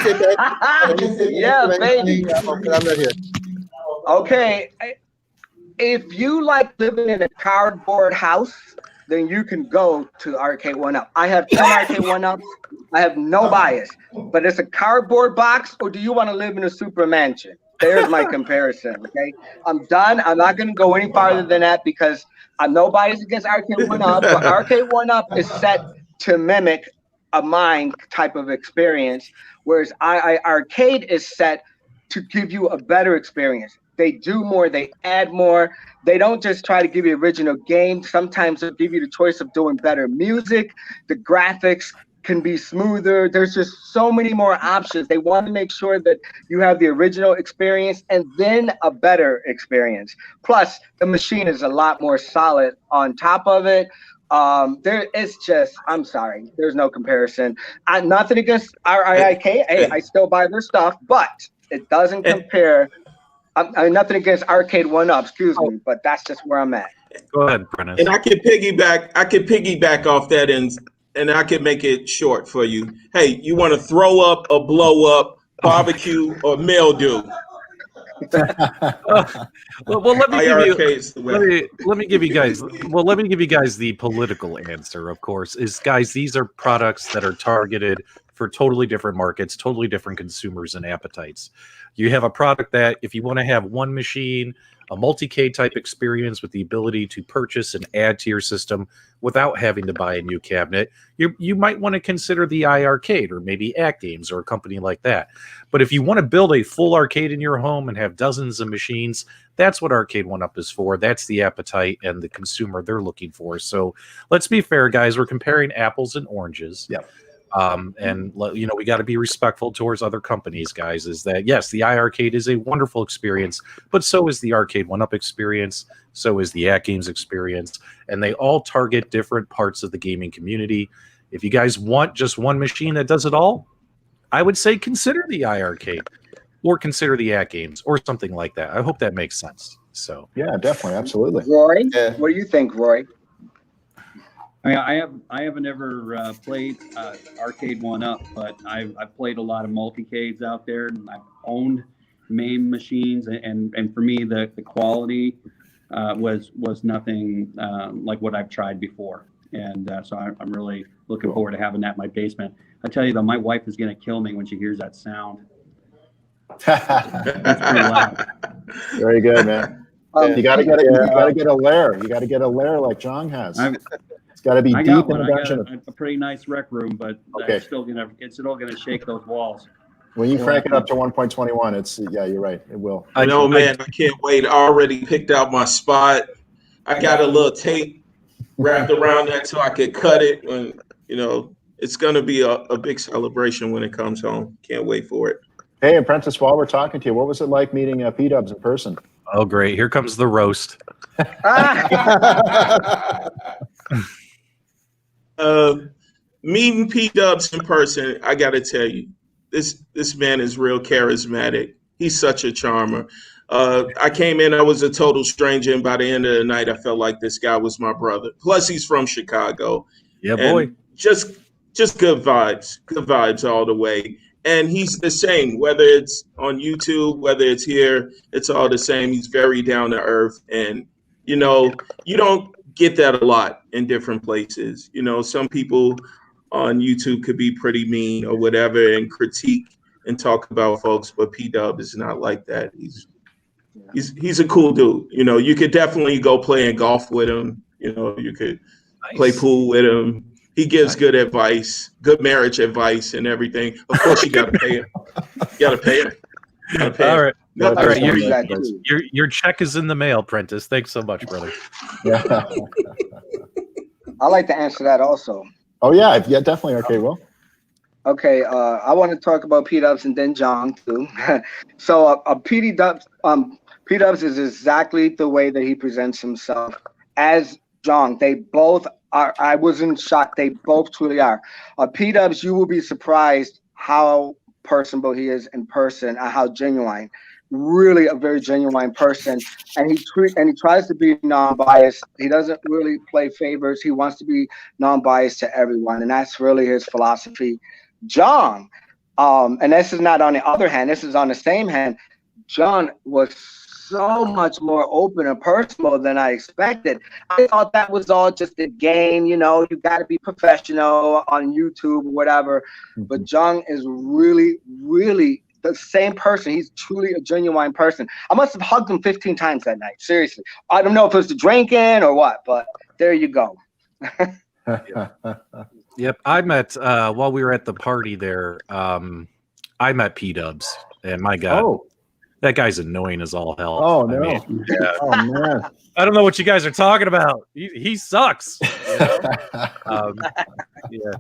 say that. Yeah, baby. I'm not here. Okay. If you like living in a cardboard house, then you can go to Arcade 1-Up. I have 10 Arcade 1-Ups. I have no bias, but it's a cardboard box, or do you want to live in a super mansion? There's my comparison, okay? I'm done. I'm not going to go any farther than that because I'm no bias against Arcade 1-Up, but Arcade 1-Up is set to mimic a mine type of experience, whereas iiRcade is set to give you a better experience. They do more, they add more. They don't just try to give you original game. Sometimes they'll give you the choice of doing better music. The graphics can be smoother. There's just so many more options. They want to make sure that you have the original experience and then a better experience. Plus, the machine is a lot more solid on top of it. I'm sorry, there's no comparison. Nothing against iiRcade. Hey, I still buy their stuff, but it doesn't compare. Nothing against Arcade 1-Up, excuse me, but that's just where I'm at. Go ahead, Prentice. And I can piggyback off that, and I can make it short for you. Hey, you want to throw up or blow up, barbecue or mildew? Well, let me give you guys the political answer. Of course, is guys, these are products that are targeted for totally different markets, totally different consumers and appetites. You have a product that if you want to have one machine, a multi-K type experience with the ability to purchase and add to your system without having to buy a new cabinet, you might want to consider the iiRcade or maybe Act Games or a company like that. But if you want to build a full arcade in your home and have dozens of machines, that's what Arcade 1-Up is for. That's the appetite and the consumer they're looking for. So let's be fair, guys. We're comparing apples and oranges. Yeah. And we got to be respectful towards other companies, guys. Is that yes, the iiRcade is a wonderful experience, but so is the Arcade 1-Up experience, so is the Act Games experience, and they all target different parts of the gaming community. If you guys want just one machine that does it all, I would say consider the iiRcade, or consider the Act Games, or something like that. I hope that makes sense. So yeah, definitely, absolutely. Roy, what do you think, Roy? I mean, I haven't ever played Arcade 1-Up, but I've played a lot of multicades out there, and I've owned MAME machines, and for me the quality was nothing like what I've tried before, and so I'm really looking forward to having that in my basement. I tell you though, my wife is going to kill me when she hears that sound. It's pretty loud. Very good, man. You gotta get you gotta get a lair. You gotta get a lair like John has. It's got to be deep in the dungeon. I got a pretty nice rec room, but it's still gonna shake those walls. When you crank it up to 1.21, it's you're right. It will. I know, man. I can't wait. I already picked out my spot. I got a little tape wrapped around that so I could cut it, and it's gonna be a big celebration when it comes home. Can't wait for it. Hey, Apprentice, while we're talking to you, what was it like meeting P-Dubs in person? Oh, great. Here comes the roast. Meeting P-Dubs in person, I got to tell you, this man is real charismatic. He's such a charmer. I came in, I was a total stranger, and by the end of the night, I felt like this guy was my brother. Plus, he's from Chicago. Yeah, boy. Just good vibes all the way. And he's the same, whether it's on YouTube, whether it's here, it's all the same. He's very down to earth. And, you don't get that a lot in different places. Some people on YouTube could be pretty mean or whatever and critique and talk about folks, but P-Dub is not like that. He's a cool dude. You could definitely go playing golf with him. You could play pool with him. He gives good advice, good marriage advice and everything. Of course, you got to pay him. All right. All right. Your check is in the mail, Prentice. Thanks so much, brother. Yeah. I like to answer that also. Oh, yeah, definitely. Okay, well. Okay, I want to talk about P-Dubs and then John, too. So P-Dubs is exactly the way that he presents himself as John. They both are. I wasn't shocked. They both truly are. P-Dubs, you will be surprised how personable he is in person and how genuine. Really a very genuine person. And he tries to be non-biased. He doesn't really play favors. He wants to be non-biased to everyone. And that's really his philosophy. John, and this is not on the other hand, this is on the same hand. John was so much more open and personal than I expected. I thought that was all just a game, you got to be professional on YouTube or whatever. But John is really, really the same person. He's truly a genuine person. I must have hugged him 15 times that night. Seriously. I don't know if it was the drinking or what, but there you go. Yep. I met, while we were at the party there, I met P-Dubs, and my God, that guy's annoying as all hell. Oh, no. Oh, man. I don't know what you guys are talking about. He sucks. Yeah.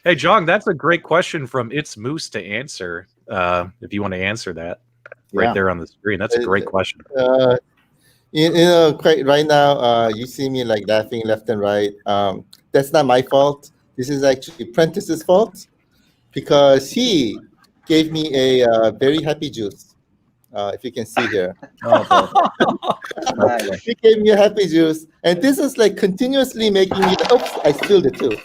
Hey, John, that's a great question from It's Moose to answer. If you want to answer that right there on the screen, that's a great question. Right now, you see me like laughing left and right. That's not my fault. This is actually Prentice's fault because he gave me a very happy juice. If you can see here. He gave me a happy juice. And this is like continuously making me, oops, I spilled it too.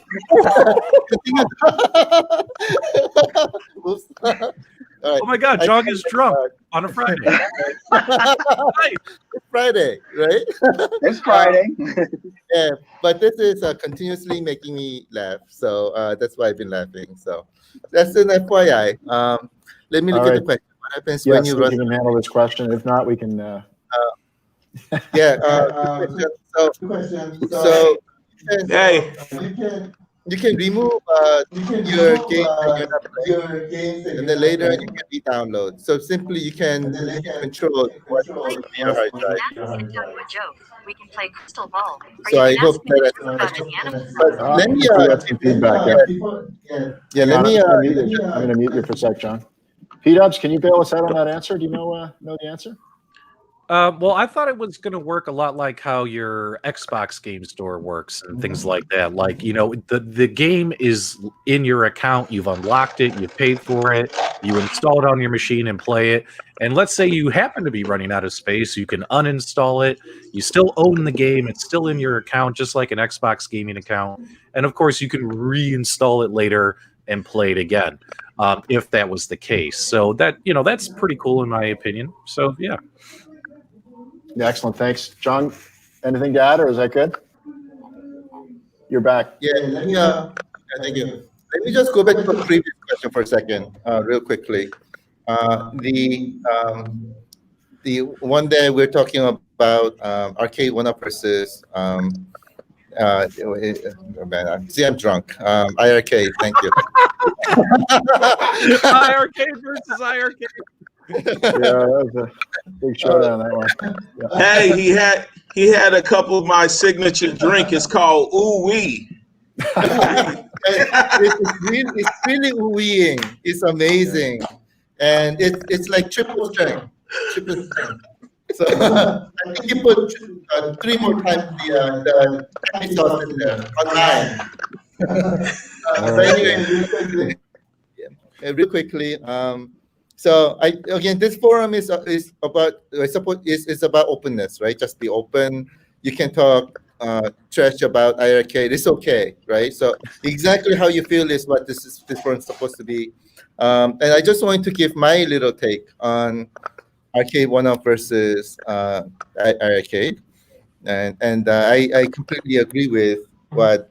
Oops. Oh my God, John is drunk on a Friday. It's Friday, right? It's Friday. Yeah, but this is continuously making me laugh. So that's why I've been laughing. So that's an FYI. Let me look at the question. What happens when you run? We can handle this question. If not, we can. Hey. You can remove your game that you're not playing, and then later you can re-download. So simply you can control what goes to your hard drive. We can play crystal ball. So I hope that. Let me. I'm going to mute you for a sec, John. P-Dubs, can you bail us out on that answer? Do you know the answer? Well, I thought it was going to work a lot like how your Xbox game store works and things like that. Like, the game is in your account, you've unlocked it, you've paid for it, you install it on your machine and play it. And let's say you happen to be running out of space, you can uninstall it. You still own the game, it's still in your account, just like an Xbox gaming account. And of course, you can reinstall it later and play it again, if that was the case. So that's pretty cool in my opinion. So yeah. Yeah, excellent. Thanks. John, anything to add, or is that good? You're back. Yeah, thank you. Let me just go back to the previous question for a second, real quickly. The one that we're talking about, arcade one-up versus, see, I'm drunk. iiRcade, thank you. iiRcade versus iiRcade. Yeah, that was a big showdown, that one. Yeah. Hey, he had a couple of my signature drink. It's called Ooh Wee. It's really ooeying. It's amazing, and it's like triple strength. So I think you put 3 more times the candy sauce in there online. So anyway, real quickly. So this forum is about, I suppose, is about openness, right? Just be open. You can talk trash about iiRcade. It's okay, right? So exactly how you feel is what this forum is supposed to be. And I just wanted to give my little take on arcade one-up versus iiRcade, and I completely agree with what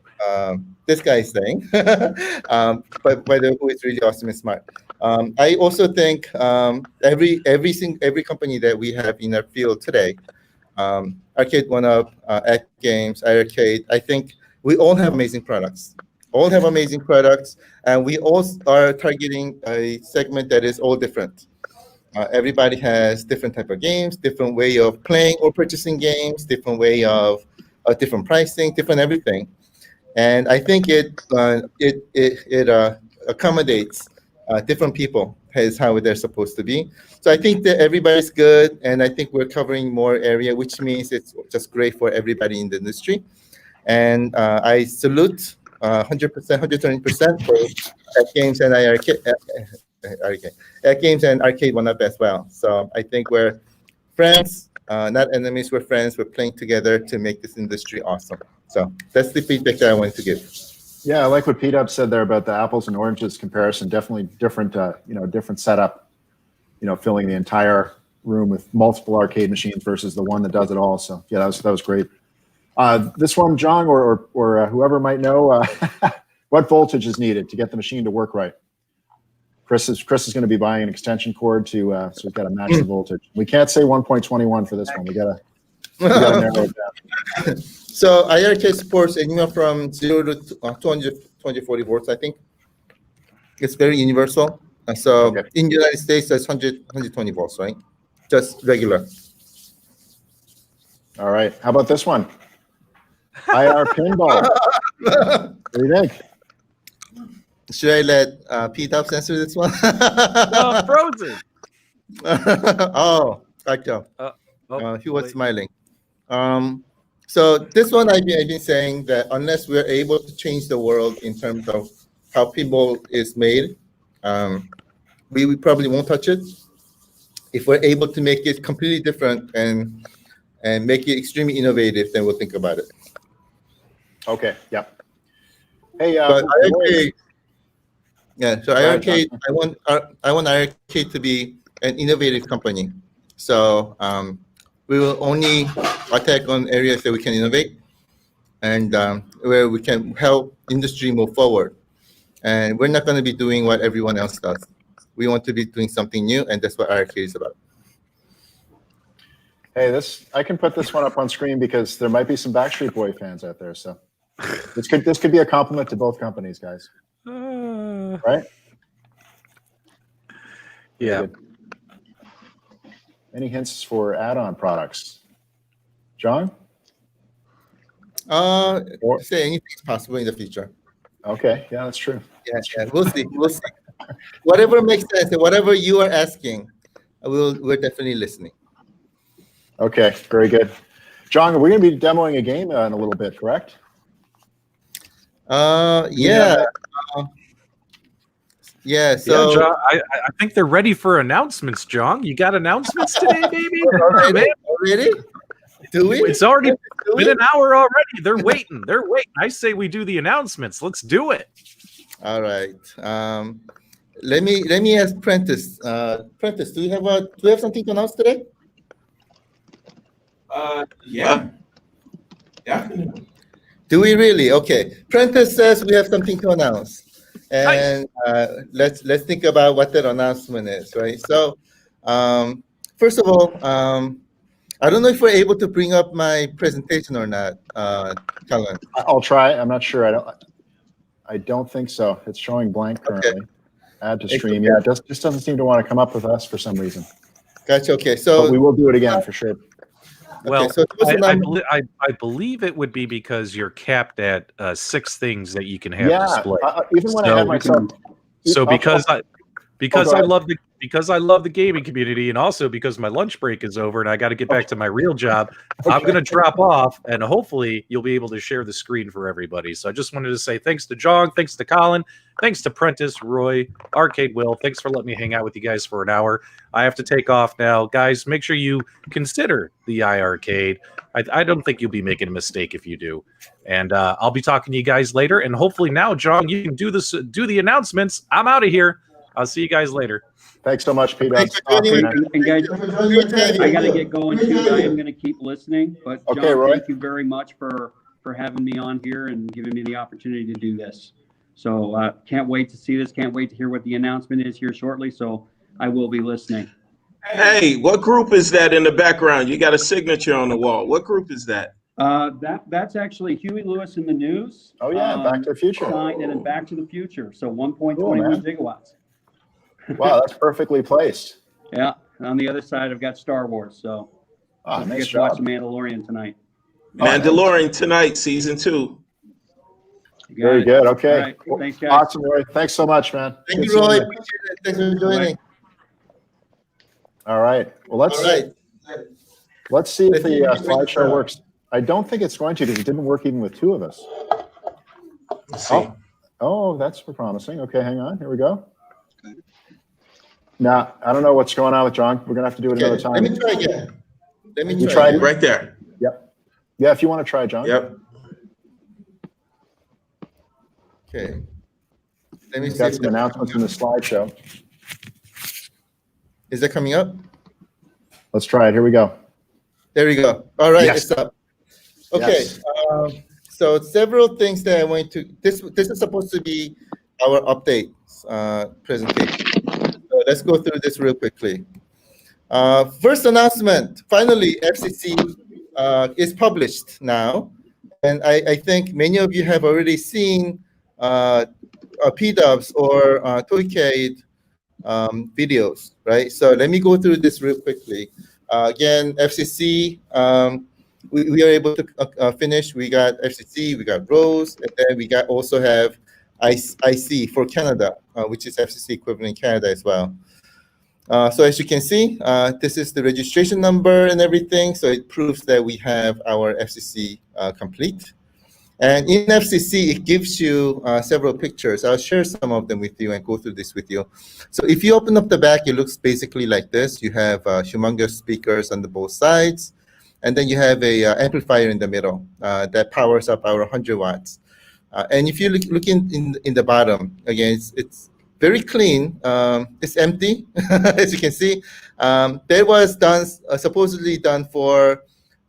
this guy is saying. But by the way, it's really awesome and smart. I also think every company that we have in our field today, Arcade One-Up, At Games, iiRcade, I think we all have amazing products. And we all are targeting a segment that is all different. Everybody has different type of games, different way of playing or purchasing games, different way of different pricing, different everything. And I think it accommodates different people is how they're supposed to be. So I think that everybody's good, and I think we're covering more area, which means it's just great for everybody in the industry. And I salute 100%, 120% for At Games and At Games and Arcade One-Up as well. So I think we're friends, not enemies. We're friends. We're playing together to make this industry awesome. So that's the feedback that I wanted to give. Yeah, I like what Pete Up said there about the apples and oranges comparison. Definitely different, different setup. Filling the entire room with multiple arcade machines versus the one that does it all. So yeah, that was great. This one, John, or whoever might know, what voltage is needed to get the machine to work right? Chris is going to be buying an extension cord so we've got to match the voltage. We can't say 1.21 for this one. We gotta narrow it down. So iiRcade supports anywhere from 0 to 240 volts, I think. It's very universal. So okay. In the United States, that's 120 volts, right? Just regular. All right. How about this one? IR pinball. What do you think? Should I let Pete Ups answer this one? Frozen. Oh, gotcha. He was smiling. So this one, I've been saying that unless we're able to change the world in terms of how pinball is made, we probably won't touch it. If we're able to make it completely different and make it extremely innovative, then we'll think about it. Okay. Yep. Hey, but iiRcade, yeah. So iiRcade, I want iiRcade to be an innovative company. So we will only attack on areas that we can innovate and where we can help industry move forward. And we're not going to be doing what everyone else does. We want to be doing something new, and that's what iiRcade is about. Hey, I can put this one up on screen because there might be some Backstreet Boy fans out there. So this could be a compliment to both companies, guys. Right? Yeah. Any hints for add-on products? John? Say anything's possible in the future. Okay, yeah, that's true. Yeah, we'll see. Whatever makes sense, whatever you are asking, we're definitely listening. Okay, very good. John, we're going to be demoing a game in a little bit, correct? Yeah. Yeah, so John, I think they're ready for announcements, John. You got announcements today, baby? Man, Ready? Do we? it's already been an hour already. They're waiting. They're waiting. I say we do the announcements. Let's do it. All right. Let me ask Prentice. Prentice, do we have something to announce today? Yeah. Do we really? Okay. Prentice says we have something to announce. And let's think about what that announcement is, right? So first of all, I don't know if we're able to bring up my presentation or not, Colin. I'll try. I'm not sure. I don't think so. It's showing blank currently. Okay. Add to stream. Yeah, it just doesn't seem to want to come up with us for some reason. Gotcha. Okay. So but we will do it again for sure. Well, okay, so I believe it would be because you're capped at 6 things that you can have displayed. Even when I have myself. So because I ahead. love the gaming community, and also because my lunch break is over and I got to get back to my real job, I'm going to drop off, and hopefully you'll be able to share the screen for everybody. So I just wanted to say thanks to John, thanks to Colin, thanks to Prentice, Roy, Arcade Will. Thanks for letting me hang out with you guys for an hour. I have to take off now. Guys, make sure you consider the iiRcade. I don't think you'll be making a mistake if you do. And I'll be talking to you guys later. And hopefully now, John, you can do the announcements. I'm out of here. I'll see you guys later. Thanks so much, Peter. And guys, I got to get going too. I am going to keep listening. But John, okay, Roy. thank you very much for having me on here and giving me the opportunity to do this. So can't wait to see this. Can't wait to hear what the announcement is here shortly. So I will be listening. Hey, what group is that in the background? You got a signature on the wall. What group is that? That's actually Huey Lewis in the News. Oh yeah, Back to the Future. And then Back to the Future. So 1.21 gigawatts. Wow, that's perfectly placed. Yeah. On the other side, I've got Star Wars. So nice to job. watch The Mandalorian tonight. Mandalorian tonight, season 2. Very good. Okay. All right. Thanks, guys. Awesome, Roy. Thanks so much, man. Thank you, Roy. Appreciate it. Thanks for joining. All right. Well, let's see if the slideshow works. I don't think it's going to because it didn't work even with 2 of us. Let's see. Oh, that's promising. Okay, hang on. Here we go. Now, I don't know what's going on with John. We're going to have to do it another time. Let me try again. You tried it? Right there. Yep. Yeah, if you want to try, John. Yep. Okay. Let me see. Got some announcements in the slideshow. Is that coming up? Let's try it. Here we go. There we go. All right, Yes. it's up. Okay. Yes. So several things that I want to. This is supposed to be our update presentation. So let's go through this real quickly. First announcement. Finally, FCC is published now, and I think many of you have already seen PDubs or Toycade videos, right? So let me go through this real quickly. Again, FCC, we are able to finish. We got FCC, we got ROSE, and then we also have IC for Canada, which is FCC equivalent in Canada as well. So as you can see, this is the registration number and everything. So it proves that we have our FCC complete. And in FCC, it gives you several pictures. I'll share some of them with you and go through this with you. So if you open up the back, it looks basically like this. You have humongous speakers on both sides. And then you have a amplifier in the middle that powers up our 100 watts. And if you look in the bottom, again, it's very clean. It's empty, as you can see. That was done supposedly done for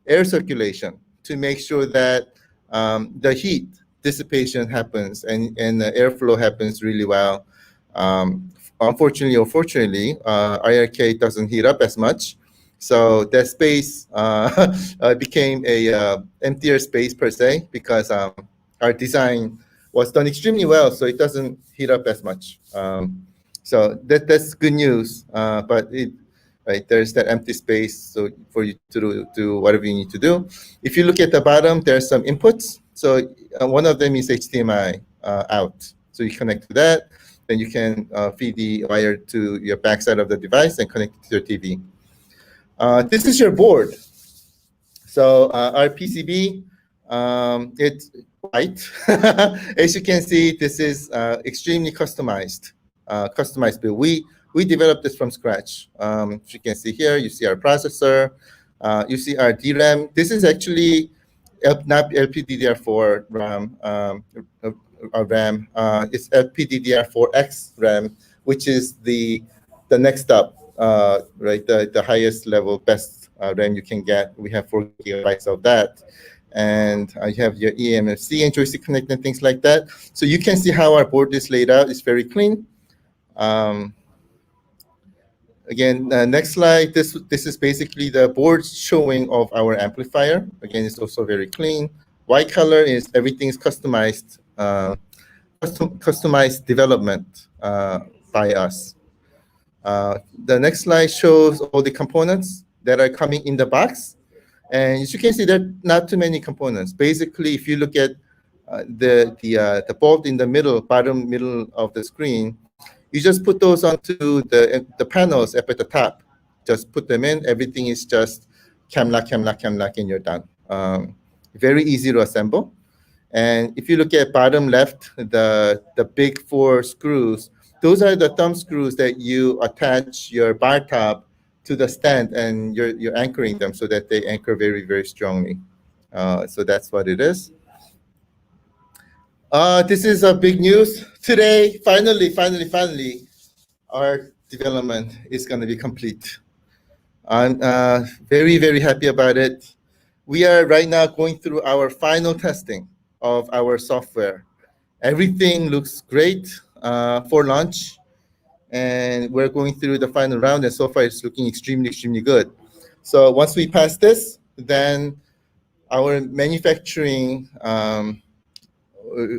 air circulation to make sure that the heat dissipation happens and the airflow happens really well. Unfortunately or fortunately, iiRcade doesn't heat up as much. So that space became a emptier space per se because our design was done extremely well, so it doesn't heat up as much. So that's good news, but there's that empty space so for you to do whatever you need to do. If you look at the bottom, there's some inputs. So one of them is HDMI out. So you connect to that, then you can feed the wire to your backside of the device and connect it to your TV. This is your board. So our PCB, it's white. As you can see, this is extremely customized. Customized build. We developed this from scratch. As you can see here, you see our processor, you see our DRAM. This is actually not LPDDR4 RAM. RAM. It's LPDDR4X RAM, which is the next up, right? The highest level, best RAM you can get. We have 4 gigabytes of that. And you have your eMMC and joystick connect and things like that. So you can see how our board is laid out. It's very clean. Again, next slide. This is basically the board showing of our amplifier. Again, it's also very clean. White color is everything is customized, customized development by us. The next slide shows all the components that are coming in the box. And as you can see, there are not too many components. Basically, if you look at the bolt in the middle, bottom middle of the screen, you just put those onto the panels up at the top. Just put them in. Everything is just cam lock, and you're done. Very easy to assemble. And if you look at bottom left, the big 4 screws, those are the thumb screws that you attach your bar top to the stand, and you're anchoring them so that they anchor very, very strongly. So that's what it is. This is a big news today. Finally, our development is going to be complete. I'm very, very happy about it. We are right now going through our final testing of our software. Everything looks great for launch, and we're going through the final round, and so far it's looking extremely, extremely good. So once we pass this, then our manufacturing,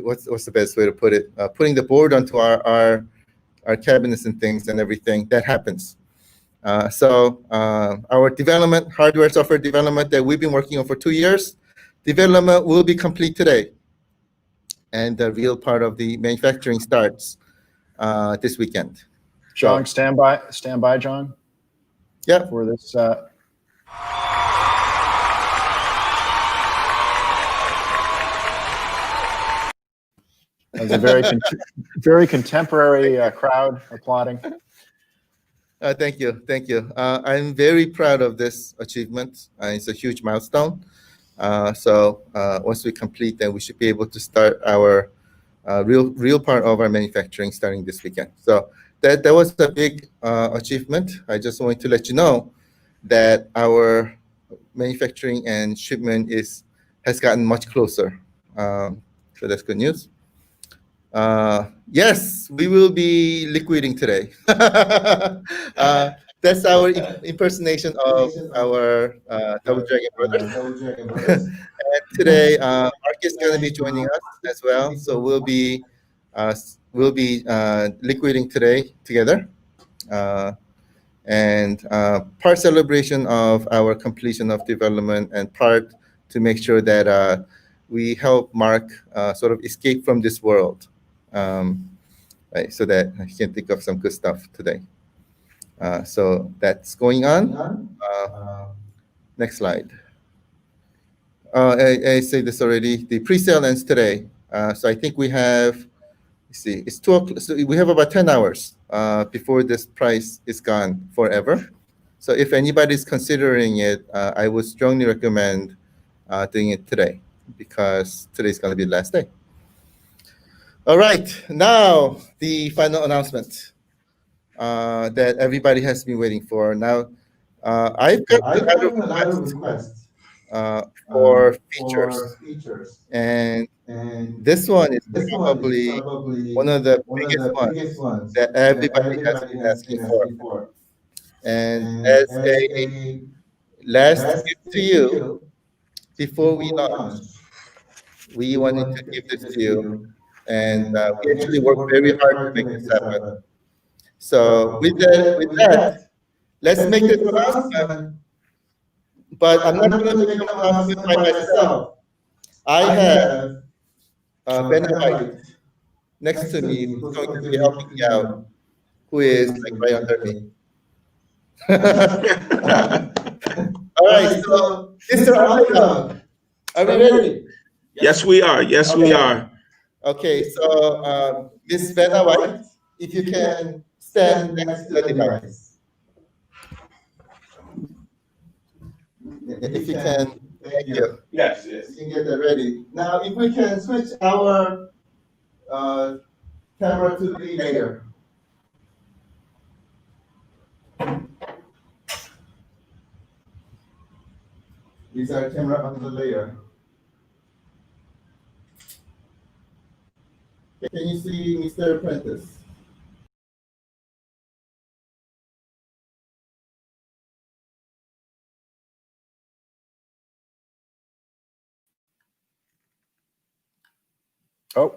what's the best way to put it? Putting the board onto our cabinets and things and everything, that happens. So our development, hardware, software development that we've been working on for 2 years, development will be complete today. And the real part of the manufacturing starts this weekend. John, stand by, John. Yeah. For this. That's a very contemporary crowd applauding. Thank you. I'm very proud of this achievement. It's a huge milestone. So once we complete, then we should be able to start our real part of our manufacturing starting this weekend. So that was a big achievement. I just wanted to let you know that our manufacturing and shipment has gotten much closer. So that's good news. Yes, we will be liquidating today. That's our impersonation of our Double Dragon Brothers. And today, Mark is going to be joining us as well. So we'll be liquidating today together. And part celebration of our completion of development, and part to make sure that we help Mark sort of escape from this world. Right, so that he can think of some good stuff today. So that's going on. Next slide. I say this already. The pre-sale ends today. So I think we have, let's see, it's 2 o'clock. So we have about 10 hours before this price is gone forever. So if anybody's considering it, I would strongly recommend doing it today, because today's going to be the last day. All right, now the final announcement that everybody has been waiting for. Now, I've got a lot of requests for features, and this one is probably one of the biggest ones that everybody has been asking for. And as a last gift to you, before we launch, we wanted to give this to you. And we actually worked very hard to make this happen. So with that, let's make this announcement. But I'm not going to make an announcement by myself. I have Ben White next to me, who's going to be helping me out, who is like right under me. All right, so Mr. Underdog, are we ready? Yes, we are. Yes, we are. Okay, so Miss Vanna White, if you can stand next to the device. If you can, thank you. Yes, yes. You can get that ready. Now, if we can switch our camera to the layer. This is our camera on the layer. Can you see Mr. Apprentice? Oh,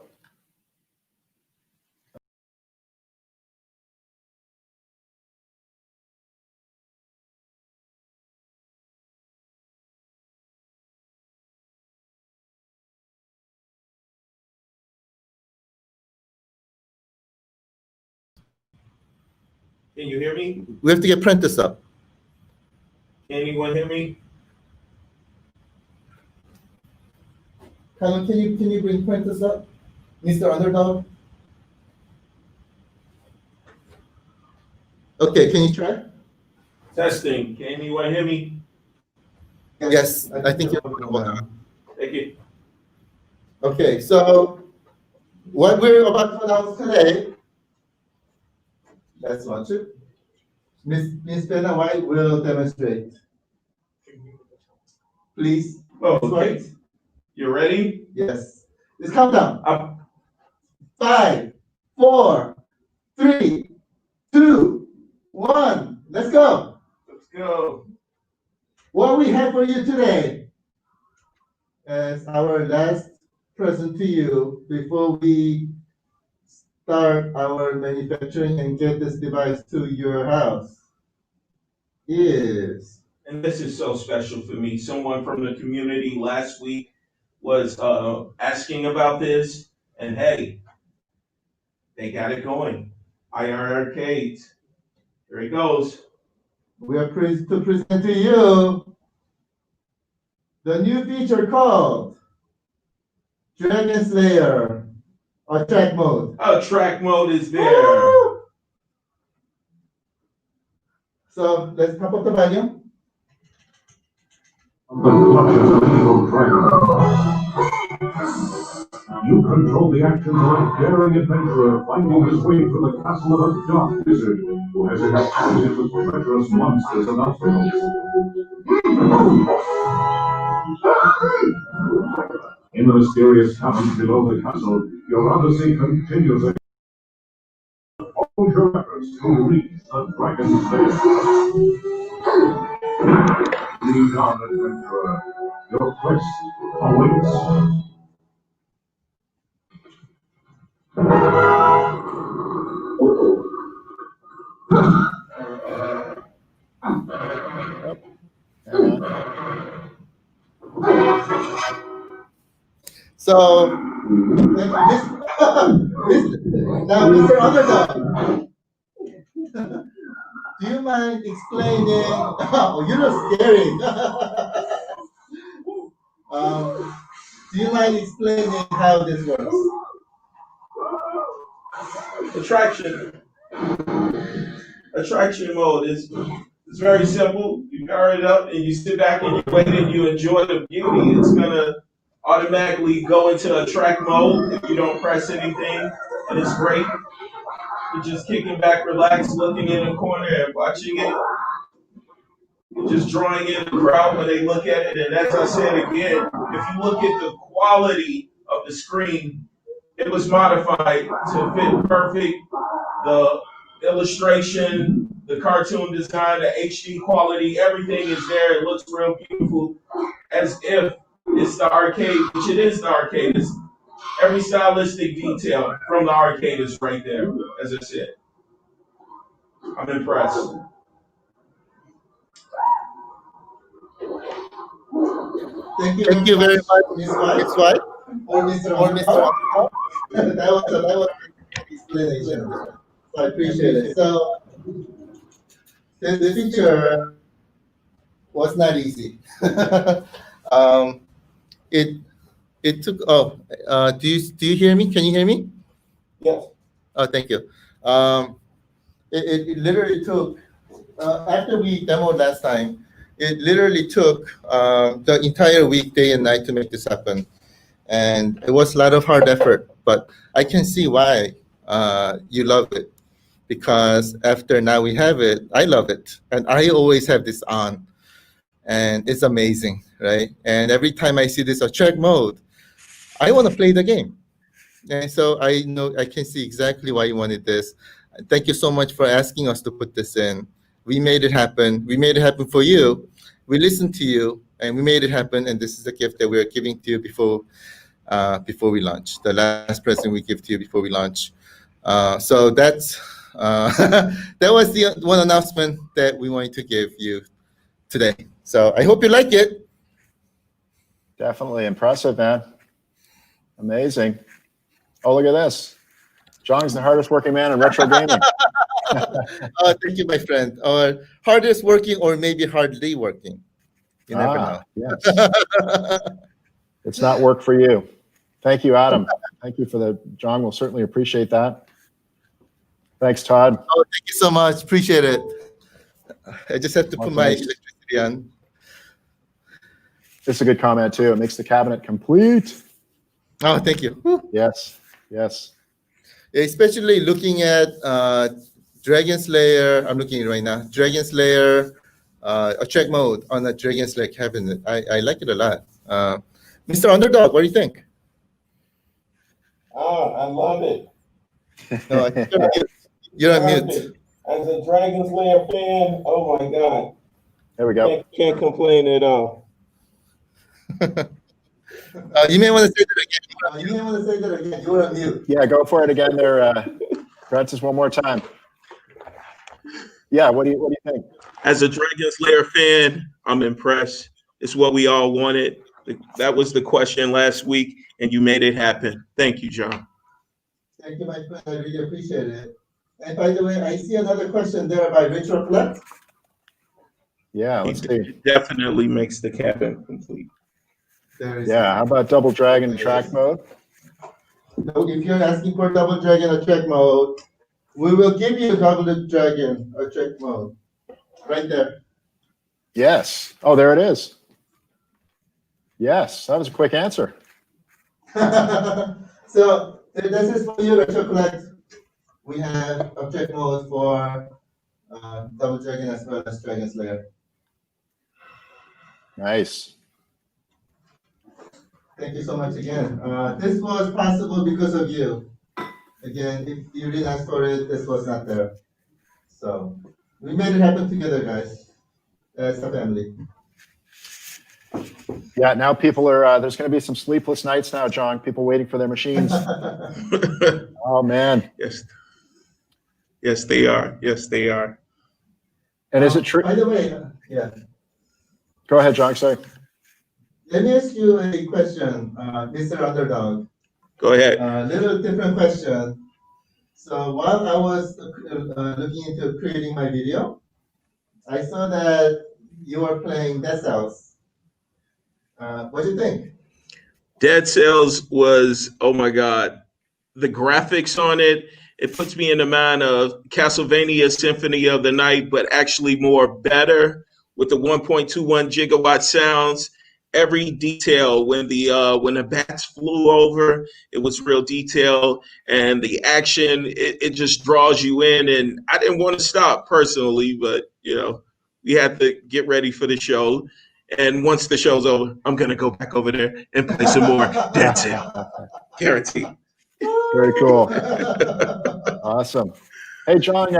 Can you hear me? We have to get Prentice up. Can anyone hear me? Colin, can you bring Prentice up? Mr. Underdog? Okay, can you try? Testing. Can anyone hear me? Yes, I think you're on. Thank you. Okay, so what we're about to announce today, let's watch it. Miss Vanna White will demonstrate. Please. Oh, okay. You ready? Yes. Let's count down. Up. 5, 4, 3, 2, 1. Let's go. Let's go. What we have for you today as our last present to you before we start our manufacturing and get this device to your house is. And this is so special for me. Someone from the community last week was asking about this, and hey, they got it going. iiRcade. Here it goes. We are pleased to present to you the new feature called Dragon Slayer or track mode. Oh, track mode is there. So let's pump up the volume. The clutches of an evil dragon. You control the actions of a daring adventurer finding his way through the castle of a dark wizard who has exploited with treacherous monsters and obstacles. In the mysterious caverns below the castle, your odyssey continues. All your efforts to reach the dragon's lair. Lead on, adventurer. Your quest awaits. So, now, Mr. Underdog, do you mind explaining? Oh, you look scary. Do you mind explaining how this works? Attraction mode is it's very simple. You power it up and you sit back and you wait and you enjoy the beauty. It's gonna automatically go into attract mode if you don't press anything, and it's great. You're just kicking back, relaxed, looking in the corner and watching it. You're just drawing in the crowd when they look at it. And as I said again, if you look at the quality of the screen, it was modified to fit perfect. The illustration, the cartoon design, the HD quality, everything is there. It looks real beautiful, as if it's the arcade, which it is the arcade. It's every stylistic detail from the arcade is right there, as I said. I'm impressed. Thank you very much, Ms. White, or Mr. That was an explanation. So I appreciate it. So, the feature was not easy. um, it took. Oh, do you hear me? Can you hear me? Yes. Oh, thank you. Um, it literally took after we demoed last time. It literally took the entire week, day and night to make this happen, and it was a lot of hard effort. But I can see why you love it, because after now we have it, I love it, and I always have this on, and it's amazing, right? And every time I see this track mode, I want to play the game. And so I know I can see exactly why you wanted this. Thank you so much for asking us to put this in. We made it happen. We made it happen for you. We listened to you, and we made it happen. And this is a gift that we're giving to you before we launch. The last present we give to you before we launch. So that's that was the one announcement that we wanted to give you today. So I hope you like it. Definitely impressive, man. Amazing. Oh, look at this. Jong's the hardest working man in retro gaming. Thank you, my friend. Or hardest working, or maybe hardly working. You never know. Yes. It's not work for you. Thank you, Adam. Thank you for the Jong. We'll certainly appreciate that. Thanks, Todd. Oh, thank you so much. Appreciate it. I just have to put my electricity on. It's a good comment too. It makes the cabinet complete. Oh, thank you. Yes. Yes. Especially looking at Dragon Slayer. I'm looking at it right now. Dragon Slayer, a check mode on the Dragon Slayer cabinet. I like it a lot. Mr. Underdog, what do you think? Oh, I love it. No, you're on mute. As a Dragon Slayer fan, oh my God. There we go. Can't complain at all. You may want to say that again. You were on mute. Yeah, go for it again there, Francis, one more time. Yeah, what do you think? As a Dragon Slayer fan, I'm impressed. It's what we all wanted. That was the question last week, and you made it happen. Thank you, John. Thank you, my friend. I really appreciate it. And by the way, I see another question there by Richard Platt. Yeah, let's see. It definitely makes the cabin complete. Yeah, how about Double Dragon track mode? No, if you're asking for Double Dragon or track mode, we will give you Double Dragon or track mode. Right there. Yes. Oh, there it is. Yes, that was a quick answer. So this is for you, Retro Collect. We have object mode for Double Dragon as well as Dragon Slayer. Nice. Thank you so much again. This was possible because of you. Again, if you didn't ask for it, this was not there. So we made it happen together, guys. As a family. Yeah, now people are, there's going to be some sleepless nights now, John. People waiting for their machines. Oh, man. Yes. Yes, they are. Yes, they are. And is it true? By the way, yeah. Go ahead, John. Sorry. Let me ask you a question, Mr. Underdog. Go ahead. Little different question. So while I was looking into creating my video, I saw that you were playing Dead Cells. What do you think? Dead Cells was, oh my God, the graphics on it, it puts me in the mind of Castlevania Symphony of the Night, but actually more better with the 1.21 gigawatt sounds. Every detail when the bats flew over, it was real detail, and the action, it just draws you in. And I didn't want to stop personally, but we had to get ready for the show. And once the show's over, I'm gonna go back over there and play some more Dead Cell. Guaranteed. Very cool. Awesome. Hey, John,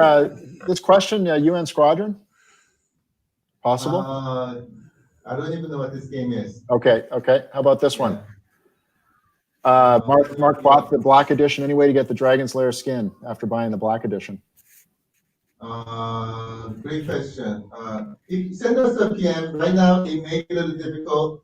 this question, UN Squadron? Possible? I don't even know what this game is. Okay. How about this one? Mark bought the Black Edition. Any way to get the Dragon Slayer skin after buying the Black Edition? Great question. If you send us a PM right now, it may be a little difficult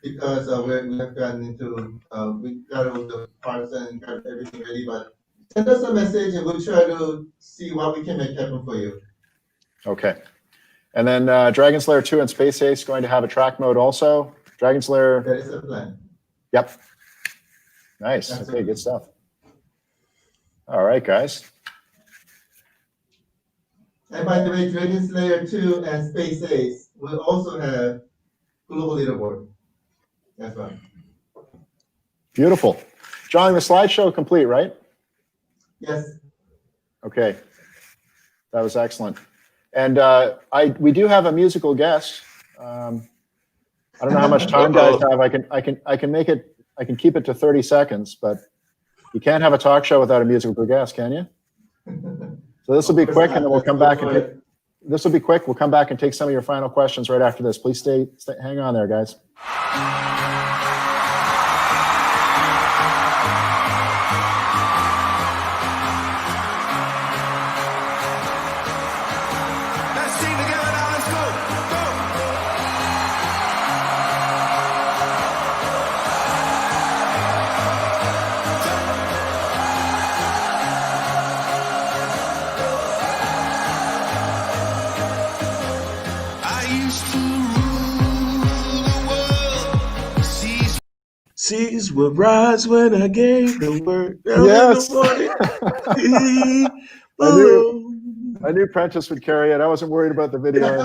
because we have gotten into we got all the parts and got everything ready. But send us a message and we'll try to see what we can make happen for you. Okay. And then Dragon Slayer 2 and Space Ace going to have a track mode also. Dragon Slayer. That is the plan. Yep. Nice. Absolutely. Okay, good stuff. All right, guys. And by the way, Dragon Slayer 2 and Space Ace will also have global leaderboard. That's right. Beautiful. John, the slideshow complete, right? Yes. Okay. That was excellent. And we do have a musical guest. I don't know how much time guys have. I can make it. I can keep it to 30 seconds, but you can't have a talk show without a musical guest, can you? So this will be quick, and then we'll come back and this will be quick. We'll come back and take some of your final questions right after this. Please stay hang on there, guys. Seas will rise when I gave the word. Yes. I knew Prentice would carry it. I wasn't worried about the video.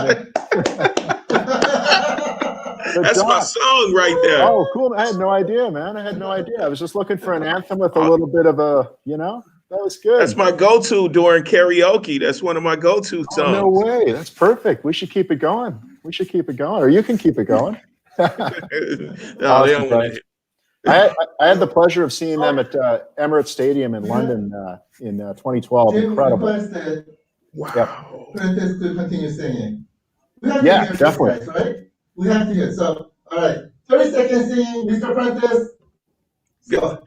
That's my song right there. Oh, cool. I had no idea, man. I had no idea. I was just looking for an anthem with a little bit of a, that was good. That's my go-to during karaoke. That's one of my go-to songs. Oh, no way. That's perfect. We should keep it going. We should keep it going. Or you can keep it going. No, they don't want to. I had the pleasure of seeing them at Emirates Stadium in London in 2012. Jim Incredible. requested Prentice to continue singing. Yeah, definitely. Guys, right? We have to hear. So, all right. 30 seconds singing, Mr. Prentice. Go.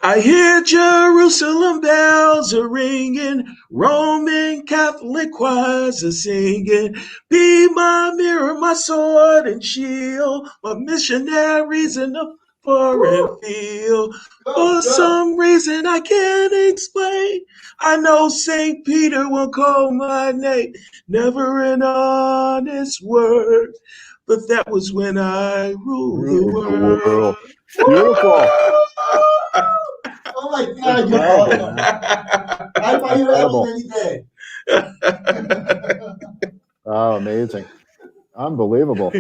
I hear Jerusalem bells are ringing, Roman Catholic choirs are singing. Be my mirror, my sword and shield, my missionaries in the foreign field. For some reason I can't explain, I know St. Peter won't call my name, never an honest word, but that was when I ruled the world. Beautiful. Oh my God, you're awesome. I buy you apples any day. Oh, amazing. Unbelievable.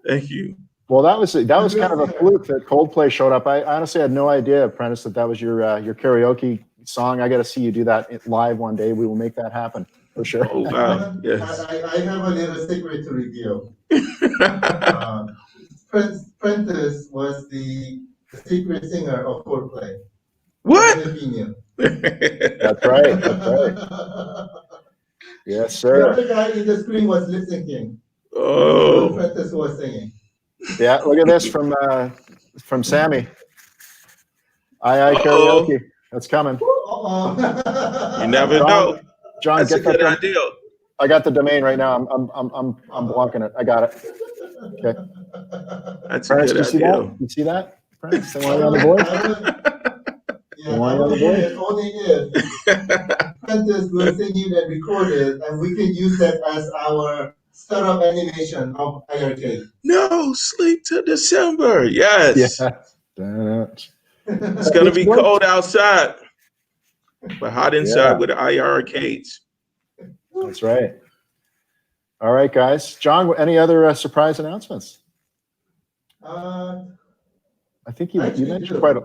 Thank you. Well, that was kind of a fluke that Coldplay showed up. I honestly had no idea, Prentice, that was your karaoke song. I got to see you do that live one day. We will make that happen for sure. Oh, wow. Yes. I have a little secret to reveal. Prentice was the secret singer of Coldplay. What? That's right. That's right. Yes, sir. The other guy in the screen was lip syncing. Oh. Prentice was singing. Yeah, look at this from Sammy. Karaoke. That's coming. You never know. John, that's a good idea. I got the domain right now. I'm blocking it. I got it. Okay. That's a good idea. You see that? Prentice, they want you on the board? Yeah, only if Prentice will sing it and record it, and we can use that as our startup animation of iiRcade. No sleep till December. Yes. Yeah. It's gonna be cold outside, but hot inside with the iiRcades. That's right. All right, guys. John, any other surprise announcements? I think you mentioned quite a.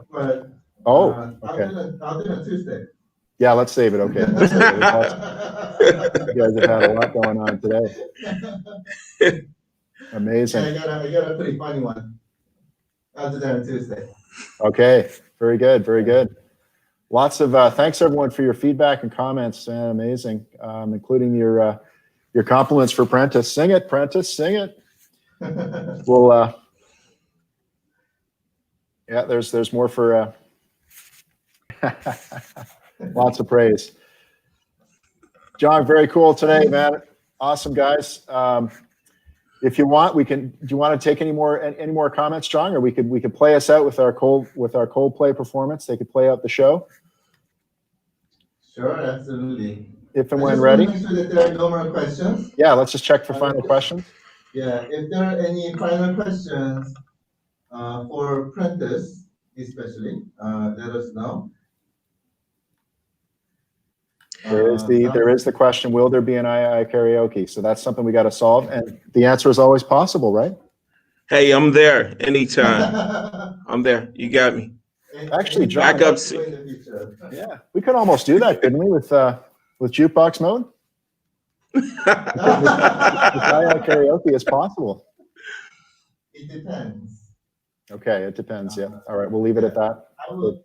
Okay. I'll do it on Tuesday. Yeah, let's save it. Okay. Let's save it. You guys have had a lot going on today. Amazing. Yeah, I got a pretty funny one. I'll do that on Tuesday. Okay. Very good. Very good. Lots of thanks everyone for your feedback and comments. Amazing, including your compliments for Prentice. Sing it, Prentice. Sing it. Well, yeah. There's more for. Lots of praise. John, very cool today, man. Awesome, guys. If you want, do you want to take any more comments, John, or we could play us out with our Coldplay performance? They could play out the show. Sure, absolutely. if and I when just ready. want to make sure that there are no more questions. Yeah, let's just check for final questions. Yeah, if there are any final questions for Prentice, especially, let us know. There is the question, will there be an II karaoke? So that's something we got to solve. And the answer is always possible, right? Hey, I'm there anytime. I'm there. You got me. Actually, John, Back up. Yeah, we could almost do that, couldn't we, with jukebox mode? With II karaoke, it's possible. It depends. Okay, it depends. Yeah. All right, we'll leave it at that. I will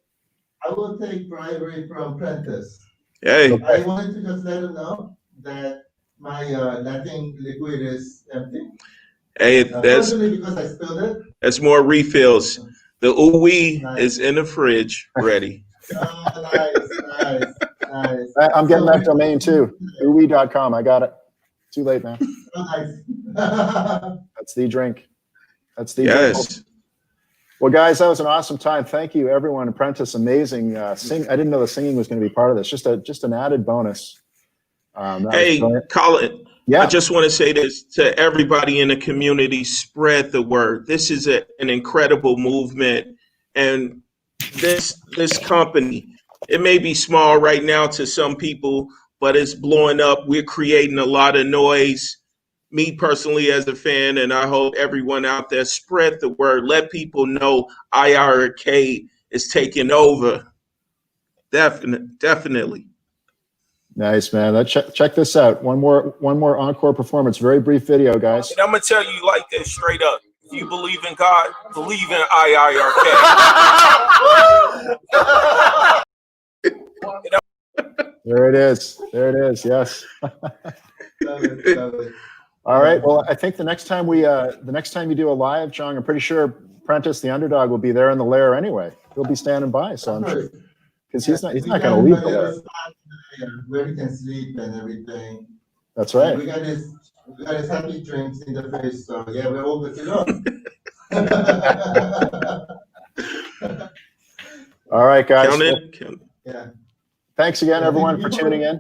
take bribery from Prentice. Hey. I wanted to just let him know that my laughing liquid is empty. Hey, that's because I spilled it. That's more refills. The ooh-wee is in the fridge, ready. Nice. I'm getting that domain too. ooey.com. I got it. Too late, man. Nice. That's the drink. That's the yes. drink. Well, guys, that was an awesome time. Thank you, everyone. Apprentice, amazing. I didn't know the singing was going to be part of this. Just an added bonus. Hey, Colin. Yeah. I just want to say this to everybody in the community: spread the word. This is an incredible movement, and this company. It may be small right now to some people, but it's blowing up. We're creating a lot of noise. Me personally as a fan, and I hope everyone out there, spread the word. Let people know iiRcade is taking over. Definitely. Nice, man. Check this out. One more encore performance. Very brief video, guys. And I'm gonna tell you like this straight up. If you believe in God, believe in iiRcade. There it is. Yes. Love it. All right. Well, I think the next time you do a live, John, I'm pretty sure Prentice, the underdog, will be there in the lair anyway. He'll be standing by, so I'm sure, because he's not going to leave the lair. Where he can sleep and everything. That's right. And we got his happy drinks in the face, so yeah, we're all good to go. All right, guys. Count it. Yeah. Thanks again, everyone, for tuning in.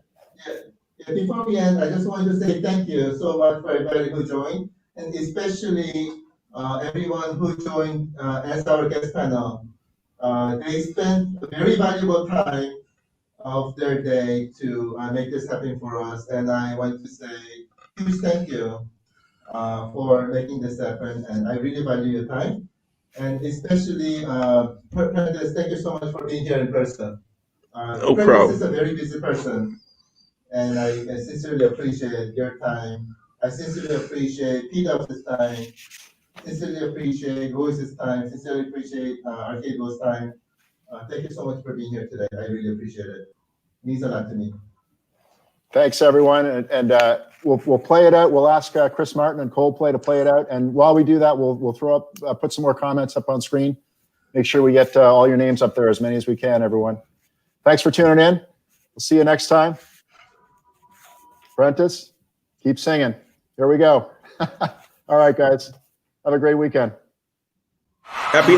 Yeah, before we end, I just wanted to say thank you so much for everybody who joined, and especially everyone who joined as our guest panel. They spent a very valuable time of their day to make this happen for us, and I want to say huge thank you for making this happen, and I really value your time, and especially Prentice, thank you so much for being here in person. No Prentice problem. is a very busy person, and I sincerely appreciate your time. I sincerely appreciate P-Dub's time, sincerely appreciate Royce's time, sincerely appreciate Arcade's time. Thank you so much for being here today. I really appreciate it. It means a lot to me. Thanks, everyone, and we'll play it out. We'll ask Chris Martin and Coldplay to play it out, and while we do that, we'll throw up, put some more comments up on screen. Make sure we get all your names up there, as many as we can, everyone. Thanks for tuning in. We'll see you next time. Prentice, keep singing. Here we go. All right, guys. Have a great weekend. Happy